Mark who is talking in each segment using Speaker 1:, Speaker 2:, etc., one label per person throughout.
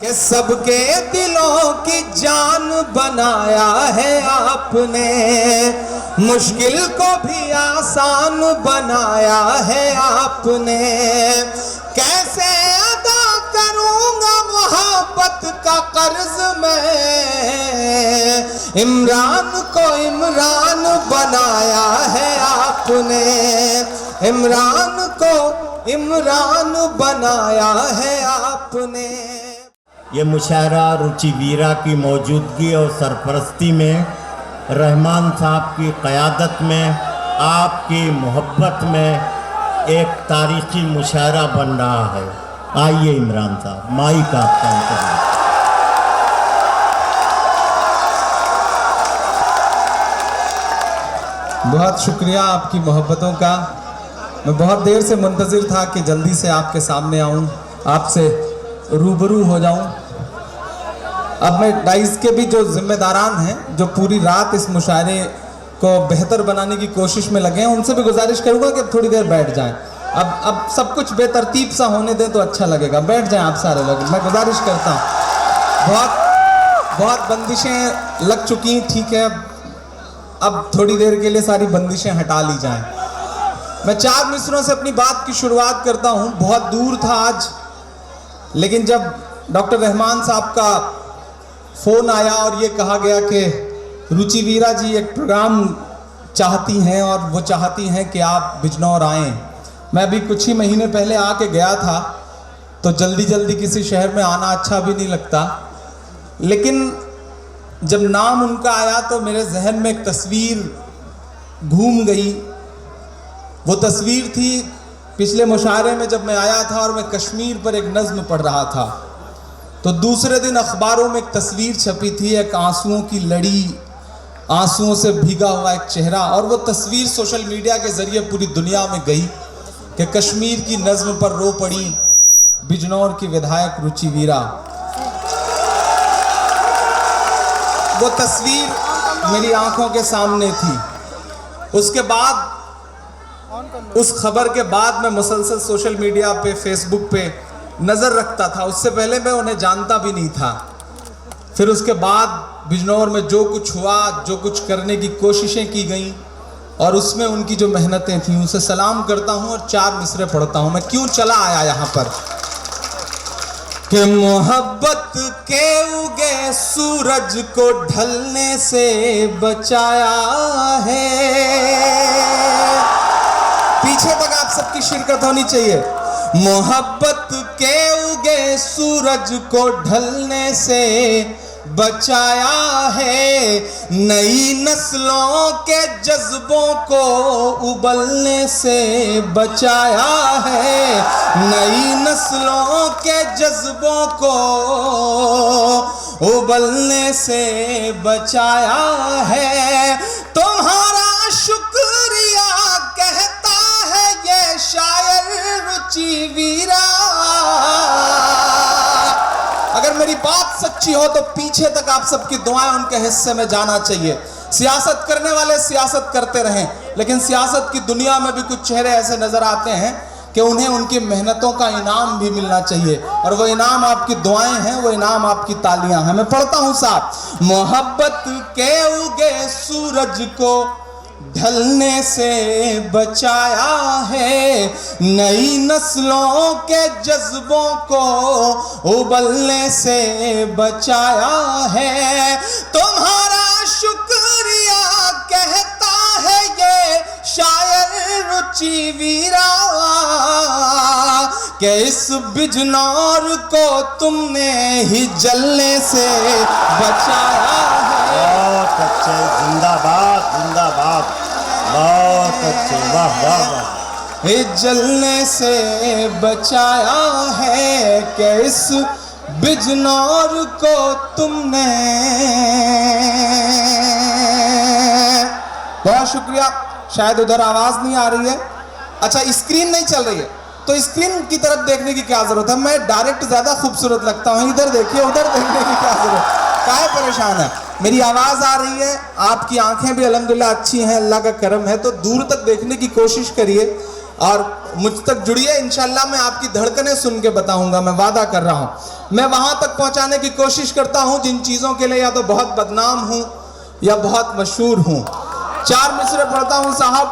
Speaker 1: ये सबके दिलों की जान बनाया है आपने, मुश्किल को भी आसान बनाया है आपने। कैसे अदा करूंगा मोहब्बत का कर्ज मैं, इमरान को इमरान बनाया है आपने, इमरान को इमरान बनाया है आपने।
Speaker 2: ये मुशायरा रुचि वीरा की मौजूदगी और सरपरस्ती में, रहमान साहब की क़यादत में, आपकी मोहब्बत में एक तारीख़ी मुशायरा बन रहा है। आइए इमरान साहब, माइक आपका इंतज़ार।
Speaker 1: बहुत शुक्रिया आपकी मोहब्बतों का। मैं बहुत देर से मुंतज़िर था कि जल्दी से आपके सामने आऊं, आपसे रूबरू हो जाऊं। अब मैं डाइस के भी जो जिम्मेदारान हैं, जो पूरी रात इस मुशायरे को बेहतर बनाने की कोशिश में लगे हैं, उनसे भी गुजारिश करूंगा कि थोड़ी देर बैठ जाएं। अब सब कुछ बेतरतीब सा होने दें तो अच्छा लगेगा। बैठ जाएं आप सारे लोग, मैं गुजारिश करता हूँ। बहुत बंदिशें लग चुकी, ठीक है, अब थोड़ी देर के लिए सारी बंदिशें हटा ली जाएं। मैं 4 मिसरों से अपनी बात की शुरुआत करता हूँ। बहुत दूर था आज, लेकिन जब डॉक्टर रहमान साहब का फ़ोन आया और ये कहा गया कि रुचि वीरा जी एक प्रोग्राम चाहती हैं और वो चाहती हैं कि आप बिजनौर आएँ। मैं अभी कुछ ही महीने पहले आके गया था, तो जल्दी जल्दी किसी शहर में आना अच्छा भी नहीं लगता, लेकिन जब नाम उनका आया तो मेरे जहन में एक तस्वीर घूम गई। वो तस्वीर थी पिछले मुशायरे में जब मैं आया था और मैं कश्मीर पर एक नज़्म पढ़ रहा था, तो दूसरे दिन अखबारों में एक तस्वीर छपी थी, एक आंसुओं की लड़ी, आंसुओं से भीगा हुआ एक चेहरा, और वो तस्वीर सोशल मीडिया के ज़रिए पूरी दुनिया में गई कि कश्मीर की नज़्म पर रो पड़ी बिजनौर की विधायक रुचि वीरा। वो तस्वीर मेरी आंखों के सामने थी। उसके बाद, उस खबर के बाद मैं मुसलसल सोशल मीडिया पे, फेसबुक पे नज़र रखता था। उससे पहले मैं उन्हें जानता भी नहीं था। फिर उसके बाद बिजनौर में जो कुछ हुआ, जो कुछ करने की कोशिशें की गई और उसमें उनकी जो मेहनतें थीं, उनसे सलाम करता हूँ और 4 मिसरे पढ़ता हूँ। मैं क्यों चला आया यहाँ पर कि मोहब्बत के उगे सूरज को ढलने से बचाया है। पीछे तक आप सबकी शिरकत होनी चाहिए। मोहब्बत के उगे सूरज को ढलने से बचाया है, नई नस्लों के जज्बों को उबलने से बचाया है, नई नस्लों के जज्बों को उबलने से बचाया है। तुम्हारा शुक्रिया कहता है ये शायर रुचि वीरा। अगर मेरी बात सच्ची हो तो पीछे तक आप सबकी दुआएं उनके हिस्से में जाना चाहिए। सियासत करने वाले सियासत करते रहें, लेकिन सियासत की दुनिया में भी कुछ चेहरे ऐसे नजर आते हैं कि उन्हें उनकी मेहनतों का इनाम भी मिलना चाहिए, और वो इनाम आपकी दुआएं हैं, वो इनाम आपकी तालियां हैं। मैं पढ़ता हूं साहब। मोहब्बत के उगे सूरज को ढलने से बचाया है, नई नस्लों के जज्बों को उबलने से बचाया है। तुम्हारा शुक्रिया कहता है ये शायर रुचि वीरा कि इस बिजनौर को तुमने ही जलने से बचाया है।
Speaker 2: बहुत अच्छे, जिंदाबाद जिंदाबाद, बहुत अच्छे, वाह वाह वाह।
Speaker 1: जलने से बचाया है कि इस बिजनौर को तुमने। बहुत शुक्रिया। शायद उधर आवाज नहीं आ रही है, अच्छा स्क्रीन नहीं चल रही है, तो स्क्रीन की तरफ देखने की क्या जरूरत है। मैं डायरेक्ट ज्यादा खूबसूरत लगता हूँ, इधर देखिए, उधर देखने की क्या जरूरत, काहे परेशान है। मेरी आवाज आ रही है, आपकी आंखें भी अल्हम्दुलिल्लाह अच्छी हैं, अल्लाह का करम है, तो दूर तक देखने की कोशिश करिए। और मुझ तक जुड़िए, इंशाल्लाह मैं आपकी धड़कनें सुन के बताऊंगा, मैं वादा कर रहा हूं। मैं वहां तक पहुंचाने की कोशिश करता हूं जिन चीजों के लिए या तो बहुत बदनाम हूं या बहुत मशहूर हूं। 4 मिसरे पढ़ता हूं साहब,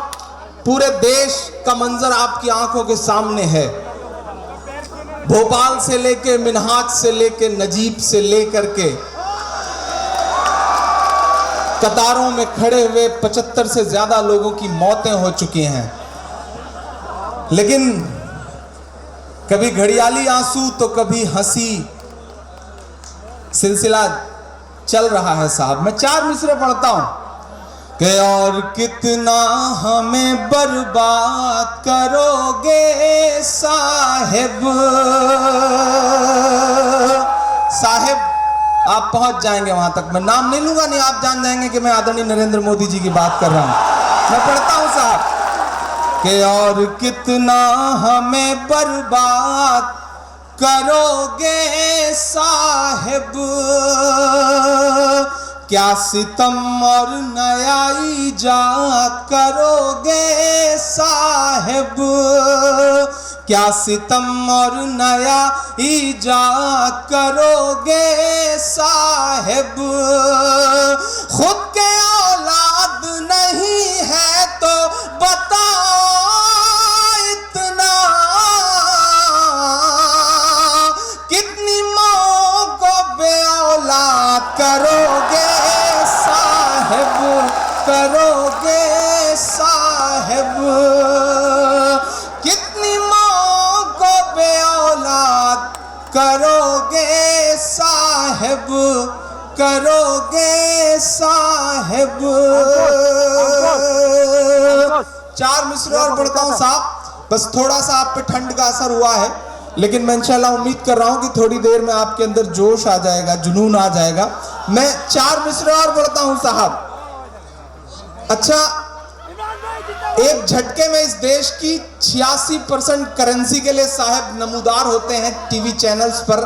Speaker 1: पूरे देश का मंजर आपकी आंखों के सामने है। भोपाल से लेके, मिन्हाज से लेके, नजीब से लेकर के कतारों में खड़े हुए 75 से ज्यादा लोगों की मौतें हो चुकी हैं, लेकिन कभी घड़ियाली आंसू तो कभी हंसी, सिलसिला चल रहा है साहब। मैं 4 मिसरे पढ़ता हूं कि और कितना हमें बर्बाद करोगे साहिब। साहिब आप पहुंच जाएंगे वहां तक, मैं नाम नहीं लूंगा, नहीं आप जान जाएंगे कि मैं आदरणीय नरेंद्र मोदी जी की बात कर रहा हूं। मैं पढ़ता हूं साहब कि और कितना हमें बर्बाद करोगे साहिब, क्या सितम और नया ईजाद करोगे साहिब, क्या सितम और नया ईजाद करोगे साहिब। खुद के औलाद नहीं है तो बताओ इतना, कितनी माँ को बे औलाद करोगे साहिब, करोगे साहिब। कितनी माँ को बे औलाद करोगे साहिब, करोगे साहिब। 4 मिसरे और पढ़ता हूं साहब, बस थोड़ा सा आप पे ठंड का असर हुआ है, लेकिन मैं इंशाल्लाह उम्मीद कर रहा हूं कि थोड़ी देर में आपके अंदर जोश आ जाएगा, जुनून आ जाएगा। मैं 4 मिसरे और पढ़ता हूं साहब। अच्छा, एक झटके में इस देश की 86% करेंसी के लिए साहब नमूदार होते हैं टीवी चैनल्स पर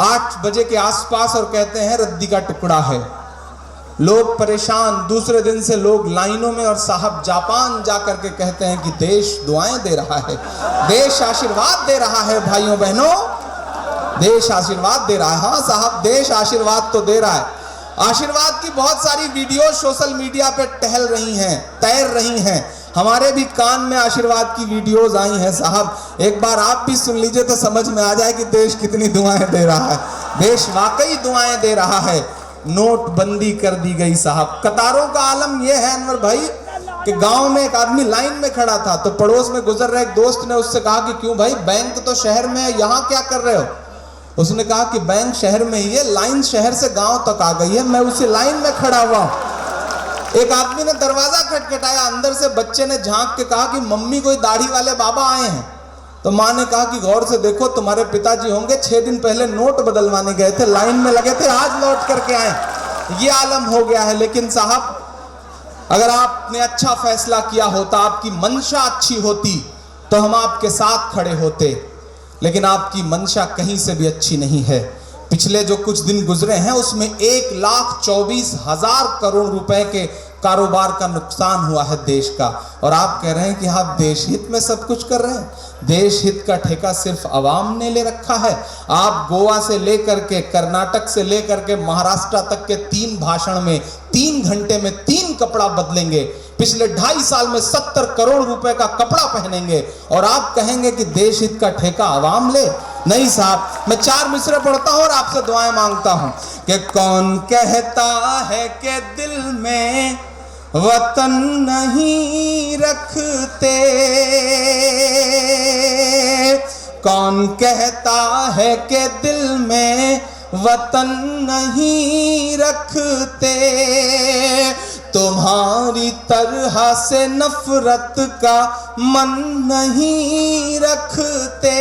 Speaker 1: 8 बजे के आसपास और कहते हैं रद्दी का टुकड़ा है। लोग परेशान, दूसरे दिन से लोग लाइनों में, और साहब जापान जाकर के कहते हैं कि देश दुआएं दे रहा है, देश आशीर्वाद दे रहा है। भाइयों बहनों, देश आशीर्वाद दे रहा है। हाँ साहब, देश आशीर्वाद तो दे रहा है। आशीर्वाद की बहुत सारी वीडियो सोशल मीडिया पे टहल रही हैं, तैर रही हैं। हमारे भी कान में आशीर्वाद की वीडियोस आई हैं साहब, एक बार आप भी सुन लीजिए तो समझ में आ जाए कि देश कितनी दुआएं दे रहा है। देश वाकई दुआएं दे रहा है। नोटबंदी कर दी गई साहब। कतारों का आलम यह है अनवर भाई कि गांव में एक आदमी लाइन में खड़ा था, तो पड़ोस में गुजर रहे एक दोस्त ने उससे कहा कि क्यों भाई, बैंक तो शहर में है, यहाँ क्या कर रहे हो? उसने कहा कि बैंक शहर में ही है, लाइन शहर से गांव तक आ गई है, मैं उसी लाइन में खड़ा हुआ हूं। एक आदमी ने दरवाजा खटखटाया, अंदर से बच्चे ने झांक के कहा कि मम्मी कोई दाढ़ी वाले बाबा आए हैं। तो माँ ने कहा कि गौर से देखो, तुम्हारे पिताजी होंगे 6 दिन पहले नोट बदलवाने गए थे, लाइन में लगे थे, आज लौट करके आए। ये आलम हो गया है। लेकिन साहब, अगर आपने अच्छा फैसला किया होता, आपकी मंशा अच्छी होती, तो हम आपके साथ खड़े होते, लेकिन आपकी मंशा कहीं से भी अच्छी नहीं है। पिछले जो कुछ दिन गुजरे हैं उसमें 1,24,000 करोड़ रुपए के कारोबार का नुकसान हुआ है देश का, और आप कह रहे हैं कि आप देश हित में सब कुछ कर रहे हैं। देश हित का ठेका सिर्फ अवाम ने ले रखा है। आप गोवा से लेकर के, कर्नाटक से लेकर के महाराष्ट्र तक के 3 भाषण में 3 घंटे में 3 कपड़ा बदलेंगे। पिछले 2.5 साल में 70 करोड़ रुपए का कपड़ा पहनेंगे, और आप कहेंगे कि देश हित का ठेका अवाम ले? नहीं साहब, मैं 4 मिसरे पढ़ता हूं और आपसे दुआएं मांगता हूं कि कौन कहता है कि दिल में वतन नहीं रखते, कौन कहता है कि दिल में वतन नहीं रखते, तुम्हारी तरह से नफरत का मन नहीं रखते,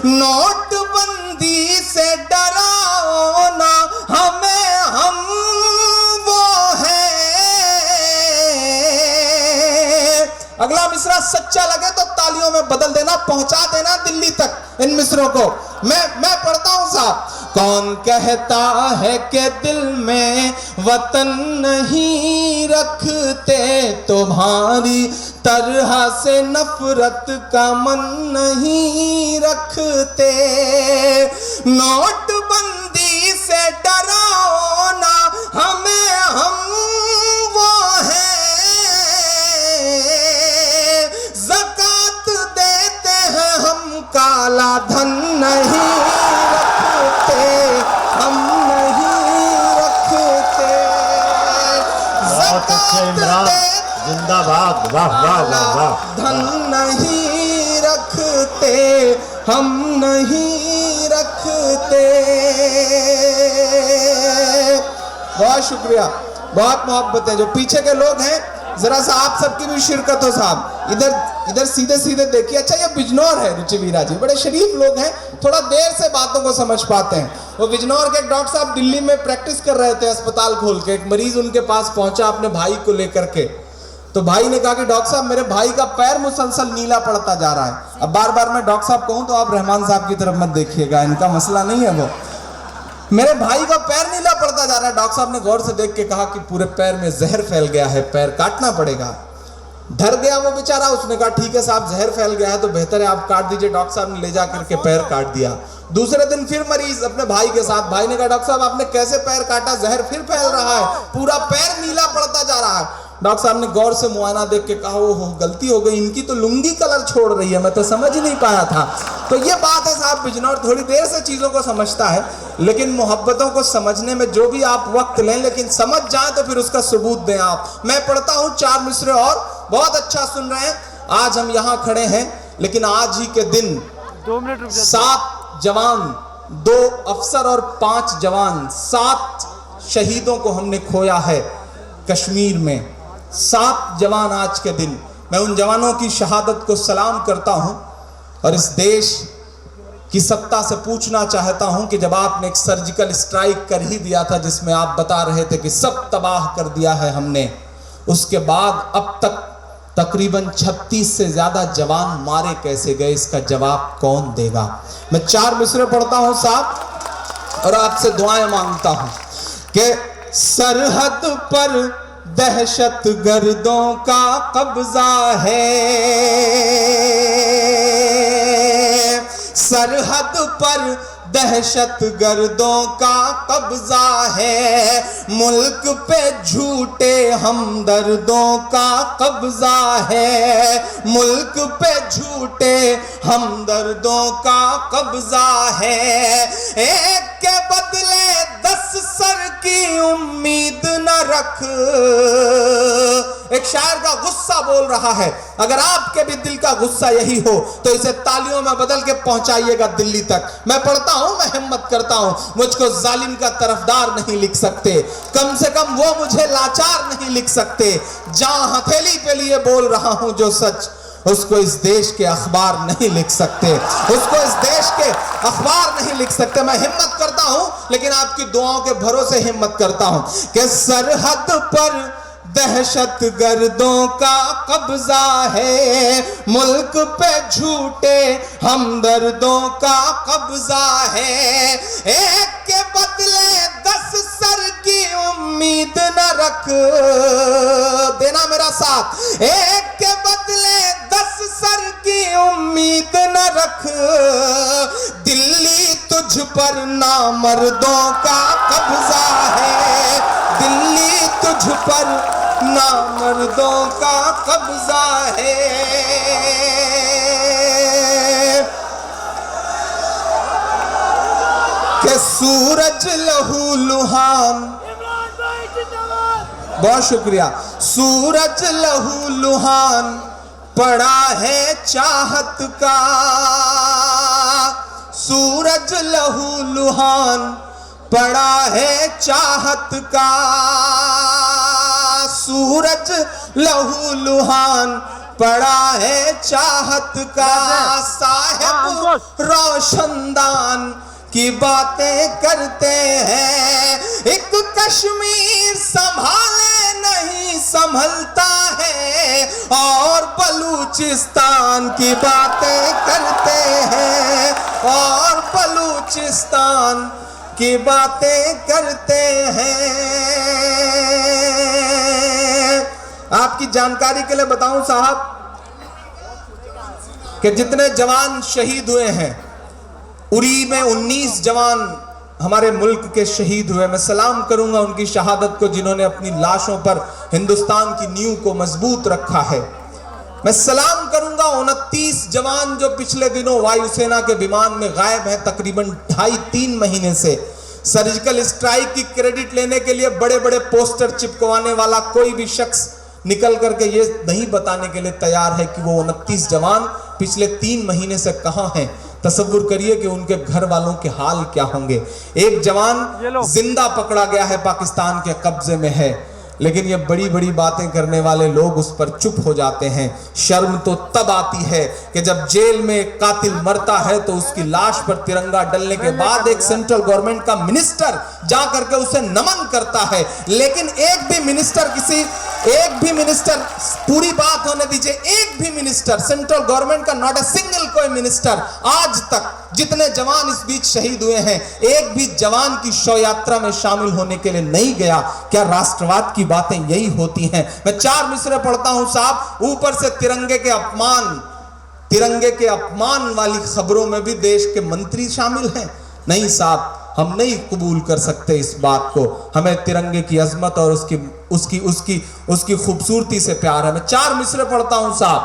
Speaker 1: नोटबंदी से डराओ ना हमें, हम वो हैं। अगला मिसरा सच्चा लगे तो तालियों में बदल देना, पहुंचा देना दिल्ली तक इन मिसरों को। मैं पढ़ता हूं साहब कौन कहता है कि दिल में वतन नहीं रखते, तुम्हारी तरह से नफरत का मन नहीं रखते। नोटबंदी से डराओ ना हमें, हम वो हैं, ज़कात देते हैं हम, काला धन नहीं रखते, हम नहीं रखते।
Speaker 2: बहुत अच्छे इमरान, जिंदाबाद, वाह वाह वाह वाह।
Speaker 1: धन नहीं रखते, हम नहीं रखते। बहुत शुक्रिया, बहुत मोहब्बत है। जो पीछे के लोग हैं जरा सा आप सबकी भी शिरकत हो साहब। इधर सीधे सीधे देखिए। अच्छा ये बिजनौर है रुचि वीरा जी, बड़े शरीफ लोग हैं, थोड़ा देर से बातों को समझ पाते हैं। वो बिजनौर के एक डॉक्टर साहब दिल्ली में प्रैक्टिस कर रहे थे अस्पताल खोल के। एक मरीज उनके पास पहुंचा अपने भाई को लेकर के, तो भाई ने कहा कि डॉक्टर साहब मेरे भाई का पैर मुसलसल नीला पड़ता जा रहा है। अब बार बार मैं डॉक्टर साहब कहूं तो आप रहमान साहब की तरफ मत देखिएगा, इनका मसला नहीं है वो। मेरे भाई का पैर नीला पड़ता जा रहा है। डॉक्टर साहब ने गौर से देख के कहा कि पूरे पैर में जहर फैल गया है, पैर काटना पड़ेगा। डर गया वो बेचारा, उसने कहा ठीक है साहब, जहर फैल गया है तो बेहतर है आप काट दीजिए। डॉक्टर साहब ने ले जा करके पैर काट दिया। दूसरे दिन फिर मरीज अपने भाई के साथ, भाई ने कहा डॉक्टर साहब आपने कैसे पैर काटा, जहर फिर फैल रहा है, पूरा पैर नीला पड़ता जा रहा है। डॉक्टर साहब ने गौर से मुआयना देख के कहा ओहो गलती हो गई, इनकी तो लुंगी कलर छोड़ रही है, मैं तो समझ ही नहीं पाया था। तो ये बात है साहब, बिजनौर थोड़ी देर से चीज़ों को समझता है, लेकिन मोहब्बतों को समझने में जो भी आप वक्त लें, लेकिन समझ जाएं तो फिर उसका सबूत दें आप। मैं पढ़ता हूँ 4 मिसरे और, बहुत अच्छा सुन रहे हैं। आज हम यहाँ खड़े हैं, लेकिन आज ही के दिन
Speaker 3: 2 मिनट रुक जाओ।
Speaker 1: 7 जवान, 2 अफसर और 5 जवान, 7 शहीदों को हमने खोया है कश्मीर में। 7 जवान आज के दिन। मैं उन जवानों की शहादत को सलाम करता हूं और इस देश की सत्ता से पूछना चाहता हूं कि जब आपने एक सर्जिकल स्ट्राइक कर ही दिया था जिसमें आप बता रहे थे कि सब तबाह कर दिया है हमने, उसके बाद अब तक तकरीबन 36 से ज्यादा जवान मारे कैसे गए, इसका जवाब कौन देगा। मैं 4 मिसरे पढ़ता हूं साहब और आपसे दुआएं मांगता हूं कि सरहद पर दहशत गर्दों का कब्जा है, सरहद पर दहशत गर्दों का कब्जा है, मुल्क पे झूठे हमदर्दों का कब्जा है, मुल्क पे झूठे हमदर्दों का कब्जा है। एक के बदले 10 सर की उम्मीद न रख। एक शायर का गुस्सा बोल रहा है, अगर आपके भी दिल का गुस्सा यही हो तो इसे तालियों में बदल के पहुंचाइएगा दिल्ली तक। मैं पढ़ता हूं, मैं हिम्मत करता हूं, मुझको जालिम का तरफदार नहीं लिख सकते, कम से कम वो मुझे लाचार नहीं लिख सकते। जहां हथेली पे लिए बोल रहा हूं जो सच, उसको इस देश के अखबार नहीं लिख सकते, उसको इस देश के अखबार नहीं लिख सकते। मैं हिम्मत करता हूं, लेकिन आपकी दुआओं के भरोसे हिम्मत करता हूं कि सरहद पर दहशत गर्दों का कब्जा है, मुल्क पे झूठे हमदर्दों का कब्जा है। एक के बदले 10 सर की उम्मीद न रख, देना मेरा साथ। एक के बदले 10 सर की उम्मीद न रख, दिल्ली तुझ पर नामर्दों का कब्जा है, दिल्ली तुझ पर नामर्दों का कब्जा है। कि सूरज लहू लुहान, बहुत शुक्रिया, सूरज लहू लुहान पड़ा है चाहत का, सूरज लहू लुहान पड़ा है चाहत का, सूरज लहू लुहान पड़ा है चाहत का। साहिब रोशनदान की बातें करते हैं, एक कश्मीर संभाले नहीं संभलता है, और बलूचिस्तान की बातें करते हैं, और बलूचिस्तान की बातें करते हैं। आपकी जानकारी के लिए बताऊं साहब कि जितने जवान शहीद हुए हैं, उरी में 19 जवान हमारे मुल्क के शहीद हुए। मैं सलाम करूंगा उनकी शहादत को, जिन्होंने अपनी लाशों पर हिंदुस्तान की नींव को मजबूत रखा है। मैं सलाम करूंगा 29 जवान जो पिछले दिनों वायुसेना के विमान में गायब हैं, तकरीबन 2.5-3 महीने से। सर्जिकल स्ट्राइक की क्रेडिट लेने के लिए बड़े बड़े पोस्टर चिपकवाने वाला कोई भी शख्स निकल करके ये नहीं बताने के लिए तैयार है कि वो 29 जवान पिछले 3 महीने से कहां हैं। तसव्वुर करिए कि उनके घर वालों के हाल क्या होंगे। एक जवान जिंदा पकड़ा गया है, पाकिस्तान के कब्जे में है, लेकिन ये बड़ी बड़ी बातें करने वाले लोग उस पर चुप हो जाते हैं। शर्म तो तब आती है कि जब जेल में एक कातिल मरता है तो उसकी लाश पर तिरंगा डलने के बाद एक सेंट्रल गवर्नमेंट का मिनिस्टर जा करके उसे नमन करता है, लेकिन एक भी मिनिस्टर, पूरी बात होने दीजिए, एक भी मिनिस्टर, सेंट्रल गवर्नमेंट का नॉट ए सिंगल कोई मिनिस्टर आज तक, जितने जवान इस बीच शहीद हुए हैं, एक भी जवान की शव यात्रा में शामिल होने के लिए नहीं गया। क्या राष्ट्रवाद की बातें यही होती हैं? मैं 4 मिसरे पढ़ता हूं साहब। ऊपर से तिरंगे के अपमान वाली खबरों में भी देश के मंत्री शामिल हैं। नहीं साहब, हम नहीं कबूल कर सकते इस बात को। हमें तिरंगे की अजमत और उसकी खूबसूरती से प्यार है। मैं 4 मिसरे पढ़ता हूं साहब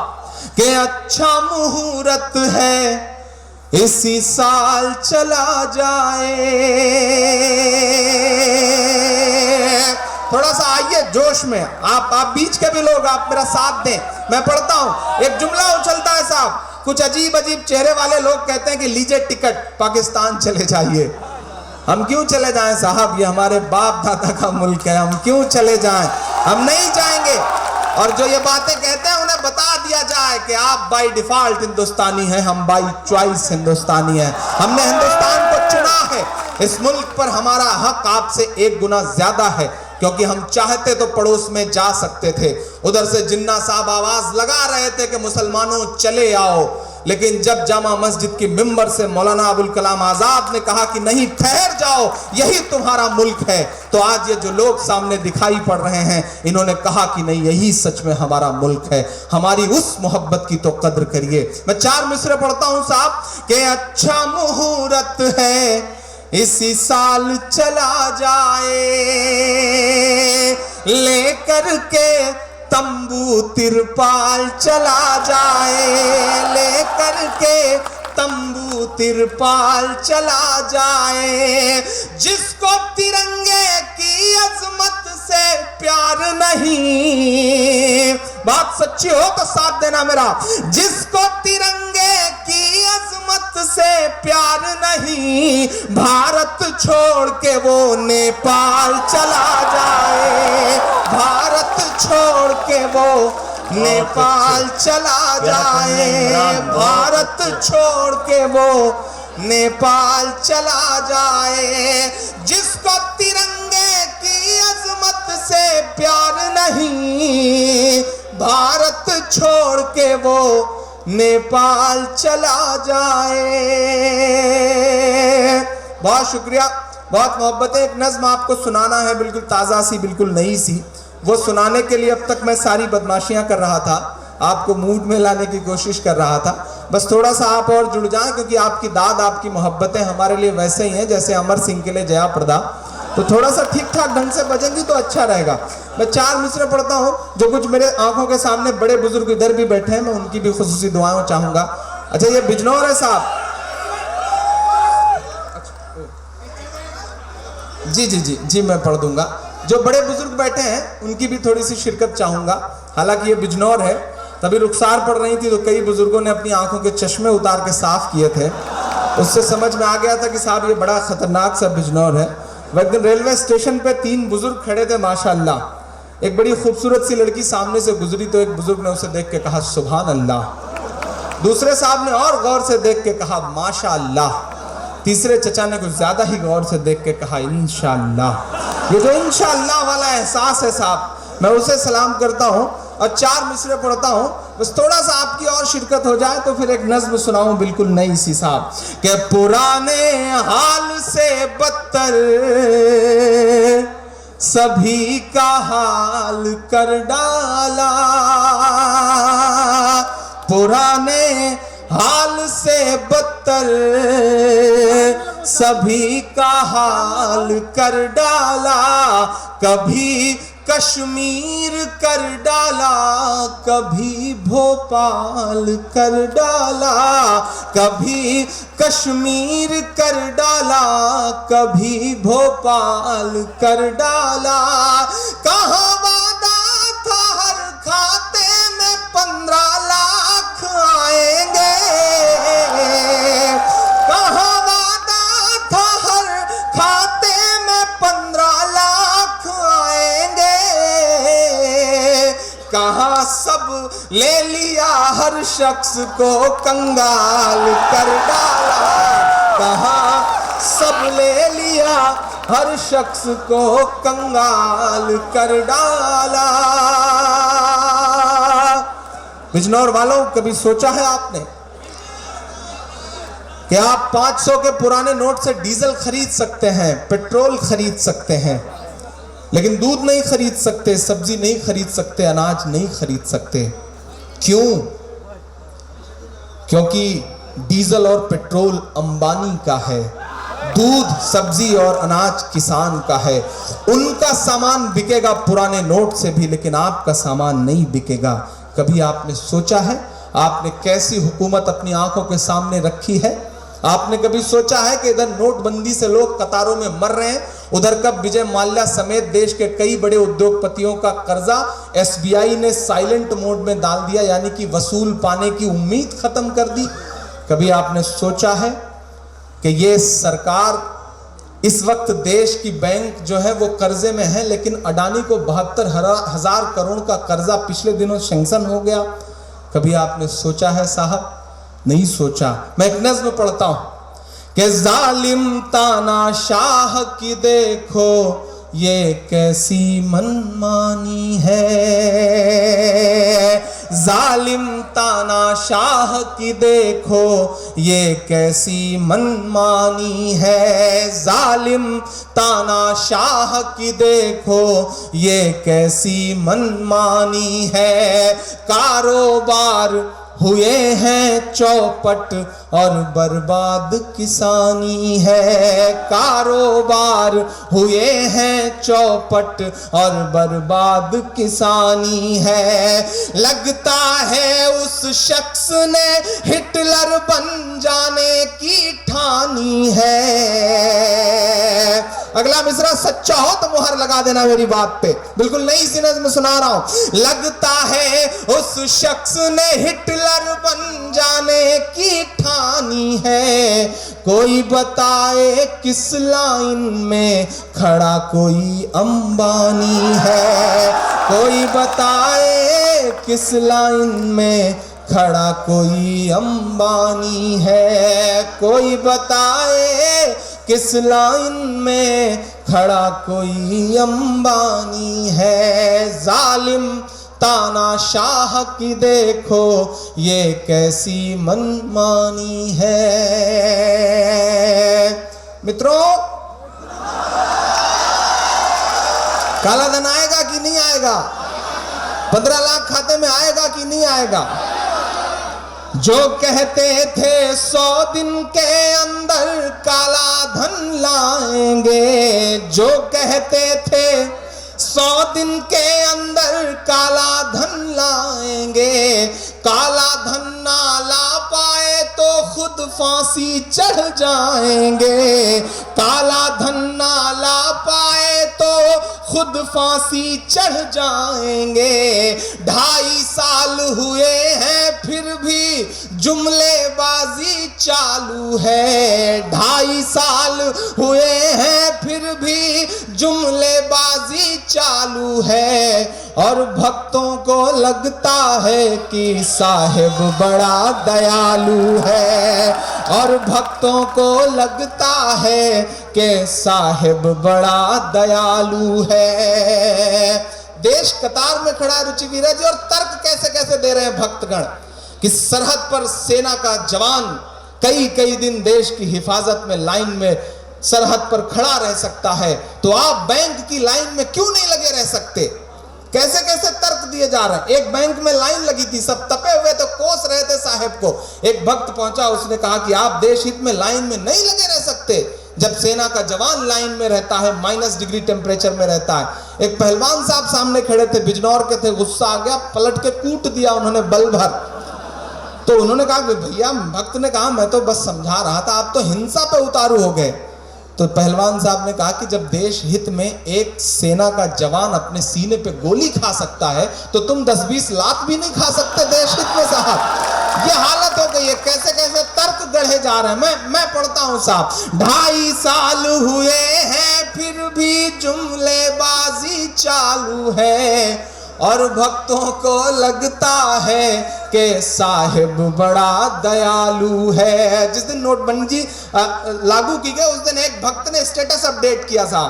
Speaker 1: कि अच्छा मुहूर्त है इसी साल चला जाए। थोड़ा सा आइए जोश में, आप बीच के भी लोग, आप मेरा साथ दें। मैं पढ़ता हूं, एक जुमला उछलता है साहब। कुछ अजीब अजीब चेहरे वाले लोग कहते हैं कि लीजिए टिकट, पाकिस्तान चले जाइए। हम क्यों चले जाएं साहब? ये हमारे बाप दादा का मुल्क है, हम क्यों चले जाएं? हम नहीं जाएंगे। और जो ये बातें कहते हैं उन्हें बता दिया जाए कि आप बाय डिफॉल्ट हिंदुस्तानी हैं, हम बाय चॉइस हिंदुस्तानी हैं। हमने हिंदुस्तान को चुना है। इस मुल्क पर हमारा हक आपसे 1 गुना ज्यादा है, क्योंकि हम चाहते तो पड़ोस में जा सकते थे। उधर से जिन्ना साहब आवाज लगा रहे थे कि मुसलमानों चले आओ, लेकिन जब जामा मस्जिद की मिंबर से मौलाना अबुल कलाम आजाद ने कहा कि नहीं, ठहर जाओ, यही तुम्हारा मुल्क है, तो आज ये जो लोग सामने दिखाई पड़ रहे हैं, इन्होंने कहा कि नहीं, यही सच में हमारा मुल्क है। हमारी उस मोहब्बत की तो कद्र करिए। मैं 4 मिसरे पढ़ता हूं साहब कि अच्छा मुहूर्त है इसी साल चला जाए, लेकर के तंबू तिरपाल चला जाए, लेकर के तंबू तिरपाल चला जाए। जिसको तिरंगे की अजमत से प्यार नहीं, बात सच्ची हो तो साथ देना मेरा, जिसको तिरंगे की अजमत से प्यार नहीं, भारत छोड़ के वो नेपाल चला जाए, भारत छोड़ के वो नेपाल चला जाए, भारत छोड़ के वो नेपाल चला जाए। जिसको तिरंगे की अजमत से प्यार नहीं, भारत छोड़ के वो नेपाल चला जाए। बहुत शुक्रिया, बहुत मोहब्बत है। एक नज्म आपको सुनाना है, बिल्कुल ताज़ा सी, बिल्कुल नई सी। वो सुनाने के लिए अब तक मैं सारी बदमाशियां कर रहा था, आपको मूड में लाने की कोशिश कर रहा था। बस थोड़ा सा आप और जुड़ जाएं, क्योंकि आपकी दाद, आपकी मोहब्बतें हमारे लिए वैसे ही हैं जैसे अमर सिंह के लिए जया प्रदा। तो थोड़ा सा ठीक ठाक ढंग से बजेंगी तो अच्छा रहेगा। मैं 4 मिसरे पढ़ता हूँ, जो कुछ मेरे आंखों के सामने बड़े बुजुर्ग इधर भी बैठे हैं, मैं उनकी भी खुसूसी दुआएं चाहूँगा। अच्छा, ये बिजनौर है साहब। जी मैं पढ़ दूंगा। जो बड़े बुजुर्ग बैठे हैं उनकी भी थोड़ी सी शिरकत चाहूँगा। हालांकि ये बिजनौर है, तभी रुखसार पड़ रही थी तो कई बुजुर्गों ने अपनी आंखों के चश्मे उतार के साफ किए थे। उससे समझ में आ गया था कि साहब ये बड़ा खतरनाक सा बिजनौर है। वह एक दिन रेलवे स्टेशन पे 3 बुजुर्ग खड़े थे, माशाअल्लाह। एक बड़ी खूबसूरत सी लड़की सामने से गुजरी तो एक बुजुर्ग ने उसे देख के कहा सुभान अल्लाह। दूसरे साहब ने और गौर से देख के कहा माशाअल्लाह। तीसरे चचा ने कुछ ज्यादा ही गौर से देख के कहा इंशाअल्लाह। ये जो इंशाअल्लाह वाला एहसास है साहब, मैं उसे सलाम करता हूँ और 4 मिसरे पढ़ता हूं, बस थोड़ा सा आपकी और शिरकत हो जाए तो फिर एक नज्म सुनाऊं बिल्कुल नई सी साहब कि पुराने हाल से बदतर सभी का हाल कर डाला, पुराने हाल से बदतर सभी का हाल कर डाला, कभी कश्मीर कर डाला, कभी भोपाल कर डाला, कभी कश्मीर कर डाला, कभी भोपाल कर डाला। कहाँ वादा था हर खाते में 15 लाख आएंगे, कहाँ वादा था हर खाते में 15 लाख आएंगे, कहाँ सब ले लिया हर शख्स को कंगाल कर डाला, कहाँ सब ले लिया हर शख्स को कंगाल कर डाला। बिजनौर वालों, कभी सोचा है आपने कि आप 500 के पुराने नोट से डीजल खरीद सकते हैं, पेट्रोल खरीद सकते हैं, लेकिन दूध नहीं खरीद सकते, सब्जी नहीं खरीद सकते, अनाज नहीं खरीद सकते। क्यों? क्योंकि डीजल और पेट्रोल अंबानी का है, दूध सब्जी और अनाज किसान का है। उनका सामान बिकेगा पुराने नोट से भी, लेकिन आपका सामान नहीं बिकेगा। कभी आपने सोचा है आपने कैसी हुकूमत अपनी आंखों के सामने रखी है? आपने कभी सोचा है कि इधर नोटबंदी से लोग कतारों में मर रहे हैं, उधर कब विजय माल्या समेत देश के कई बड़े उद्योगपतियों का कर्जा एसबीआई ने साइलेंट मोड में डाल दिया, यानी कि वसूल पाने की उम्मीद खत्म कर दी? कभी आपने सोचा है कि ये सरकार इस वक्त देश की बैंक जो है वो कर्जे में है, लेकिन अडानी को 72,000 करोड़ का कर्जा पिछले दिनों सैंक्शन हो गया? कभी आपने सोचा है साहब? नहीं सोचा। मैं एक नज्म पढ़ता हूं कि जालिम तानाशाह की देखो ये कैसी मनमानी है, जालिम तानाशाह की देखो ये कैसी मनमानी है, जालिम तानाशाह की देखो ये कैसी मनमानी है। कारोबार हुए हैं चौपट और बर्बाद किसानी है, कारोबार हुए हैं चौपट और बर्बाद किसानी है। लगता है उस शख्स ने हिटलर बन जाने की ठानी है। अगला मिसरा सच्चा हो तो मुहर लगा देना मेरी बात पे, बिल्कुल नई सी नज़्म सुना रहा हूं। लगता है उस शख्स ने हिटलर बन जाने की ठानी है, कोई बताए किस लाइन में खड़ा कोई अंबानी है, कोई बताए किस लाइन में खड़ा कोई अंबानी है, कोई बताए किस लाइन में खड़ा कोई अंबानी है। जालिम तानाशाह की देखो ये कैसी मनमानी है। मित्रों, काला धन आएगा कि नहीं आएगा? 15 लाख खाते में आएगा कि नहीं आएगा? जो कहते थे 100 दिन के अंदर काला धन लाएंगे, जो कहते थे 100 दिन के अंदर काला धन लाएंगे, काला धन ना ला पाए तो खुद फांसी चढ़ जाएंगे, काला धन ना ला पाए तो खुद फांसी चढ़ जाएंगे। 2.5 साल हुए हैं फिर भी जुमलेबाजी चालू है, 2.5 साल हुए हैं फिर भी जुमलेबाजी चालू है, और भक्तों को लगता है कि साहिब बड़ा दयालु है, और भक्तों को लगता है कि साहिब बड़ा दयालु है। देश कतार में खड़ा है रुचिवीरा जी, और तर्क कैसे कैसे दे रहे हैं भक्तगण कि सरहद पर सेना का जवान कई कई दिन देश की हिफाजत में लाइन में सरहद पर खड़ा रह सकता है, तो आप बैंक की लाइन में क्यों नहीं लगे रह सकते? कैसे कैसे तर्क दिए जा रहे हैं। एक बैंक में लाइन लगी थी, सब तपे हुए तो कोस रहे थे साहब को। एक भक्त पहुंचा, उसने कहा कि आप देश हित में लाइन में नहीं लगे रह सकते जब सेना का जवान लाइन में रहता है, -डिग्री टेम्परेचर में रहता है। एक पहलवान साहब सामने खड़े थे, बिजनौर के थे, गुस्सा आ गया, पलट के कूट दिया उन्होंने बल भर। तो उन्होंने कहा कि भैया, भक्त ने कहा मैं तो बस समझा रहा था, आप तो हिंसा पे उतारू हो गए। तो पहलवान साहब ने कहा कि जब देश हित में एक सेना का जवान अपने सीने पे गोली खा सकता है, तो तुम 10-20 लाख भी नहीं खा सकते देश हित में साहब। ये हालत हो गई है। कैसे कैसे तर्क गढ़े जा रहे हैं। मैं पढ़ता हूं साहब, 2.5 साल हुए हैं फिर भी जुमलेबाजी चालू है, और भक्तों को लगता है कि साहिब बड़ा दयालु है। जिस दिन नोटबंदी लागू की गई, उस दिन एक भक्त ने स्टेटस अपडेट किया था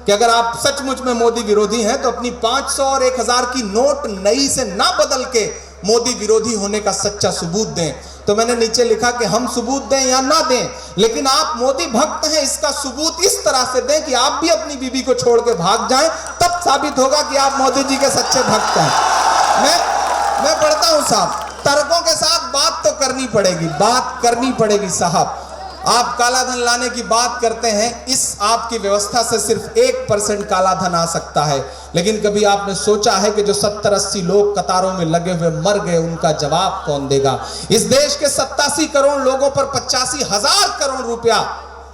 Speaker 1: कि अगर आप सचमुच में मोदी विरोधी हैं तो अपनी 500 और 1000 की नोट नई से ना बदल के मोदी विरोधी होने का सच्चा सबूत दें। तो मैंने नीचे लिखा कि हम सबूत दें या ना दें, लेकिन आप मोदी भक्त हैं, इसका सबूत इस तरह से दें कि आप भी अपनी बीबी को छोड़ के भाग जाएं, तब साबित होगा कि आप मोदी जी के सच्चे भक्त हैं। मैं पढ़ता हूं साहब, तर्कों के साथ बात तो करनी पड़ेगी साहब। आप काला धन लाने की बात करते हैं, इस आपकी व्यवस्था से सिर्फ 1% काला धन आ सकता है, लेकिन कभी आपने सोचा है कि जो 70-80 लोग कतारों में लगे हुए मर गए, उनका जवाब कौन देगा? इस देश के 87 करोड़ लोगों पर 85,000 करोड़ रुपया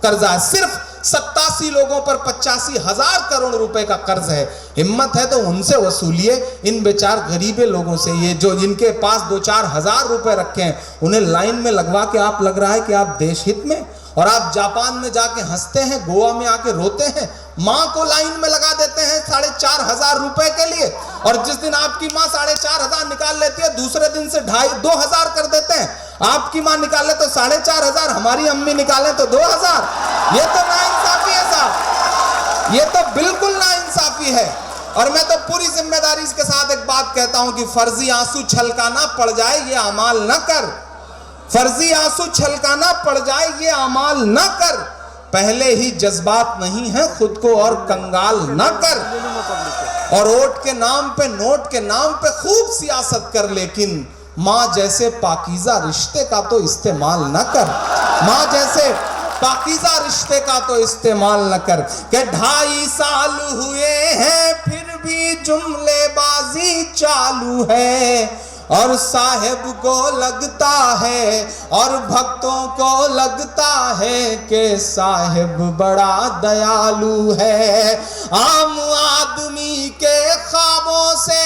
Speaker 1: कर्जा है। सिर्फ 87 लोगों पर 85,000 करोड़ रुपए का कर्ज है। हिम्मत है तो उनसे वसूलिए, इन बेचार गरीबे लोगों से। ये जो जिनके पास 2-4 हजार रुपए रखे हैं, उन्हें लाइन में लगवा के आप लग रहा है कि आप देश हित में, और आप जापान में जाके हंसते हैं, गोवा में आके रोते हैं, माँ को लाइन में लगा देते हैं 4,500 रुपए के लिए, और जिस दिन आपकी माँ 4,500 निकाल लेती है, दूसरे दिन से 2,500 कर देते हैं। आपकी माँ निकाले तो 4,500, हमारी अम्मी निकाले तो 2,000। ये तो नाइंसाफी है साहब, ये तो बिल्कुल नाइंसाफी है। और मैं तो पूरी जिम्मेदारी के साथ एक बात कहता हूं कि फर्जी आंसू छलकाना पड़ जाए ये अमाल न कर, फर्जी आंसू छलकाना पड़ जाए ये अमाल न कर, पहले ही जज्बात नहीं है खुद को और कंगाल न कर। और वोट के नाम पे, नोट के नाम पे खूब सियासत कर, लेकिन माँ जैसे पाकीज़ा रिश्ते का तो इस्तेमाल न कर, माँ जैसे पाकीज़ा रिश्ते का तो इस्तेमाल न कर। कि 2.5 साल हुए हैं फिर भी जुमलेबाजी चालू है, और साहेब को लगता है और भक्तों को लगता है कि साहेब बड़ा दयालु है। आम आदमी के ख्वाबों से,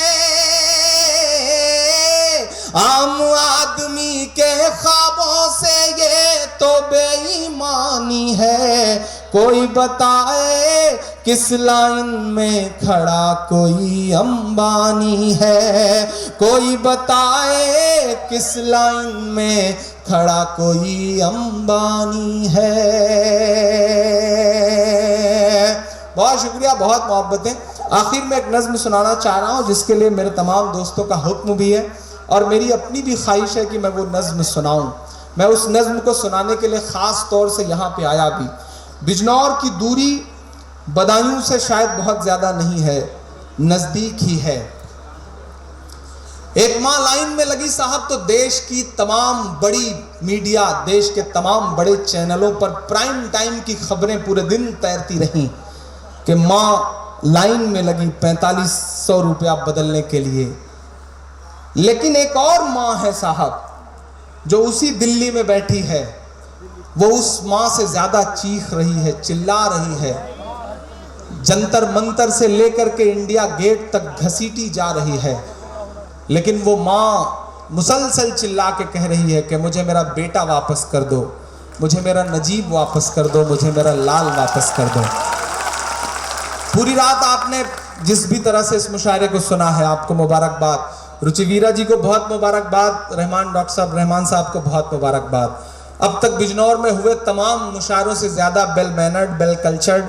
Speaker 1: आम आदमी के ख्वाबों से ये तो बेईमानी है। कोई बताए किस लाइन में खड़ा कोई अंबानी है, कोई बताए किस लाइन में खड़ा कोई अंबानी है। बहुत शुक्रिया, बहुत मोहब्बतें। आखिर में एक नज्म सुनाना चाह रहा हूँ जिसके लिए मेरे तमाम दोस्तों का हुक्म भी है और मेरी अपनी भी ख्वाहिश है कि मैं वो नज्म सुनाऊं। मैं उस नज्म को सुनाने के लिए ख़ास तौर से यहाँ पे आया भी। बिजनौर की दूरी बदायूं से शायद बहुत ज़्यादा नहीं है, नज़दीक ही है। एक माँ लाइन में लगी साहब तो देश की तमाम बड़ी मीडिया, देश के तमाम बड़े चैनलों पर प्राइम टाइम की खबरें पूरे दिन तैरती रहीं कि माँ लाइन में लगी 4500 रुपया बदलने के लिए। लेकिन एक और माँ है साहब जो उसी दिल्ली में बैठी है, वो उस माँ से ज़्यादा चीख रही है, चिल्ला रही है, जंतर मंतर से लेकर के इंडिया गेट तक घसीटी जा रही है। लेकिन वो माँ मुसलसल चिल्ला के कह रही है कि मुझे मेरा बेटा वापस कर दो, मुझे मेरा नजीब वापस कर दो, मुझे मेरा लाल वापस कर दो। पूरी रात आपने जिस भी तरह से इस मुशायरे को सुना है, आपको मुबारकबाद। रुचिवीरा जी को बहुत मुबारकबाद, डॉक्टर साहब रहमान साहब को बहुत मुबारकबाद। अब तक बिजनौर में हुए तमाम मुशायरों से ज़्यादा वेल मैनर्ड, वेल कल्चर्ड,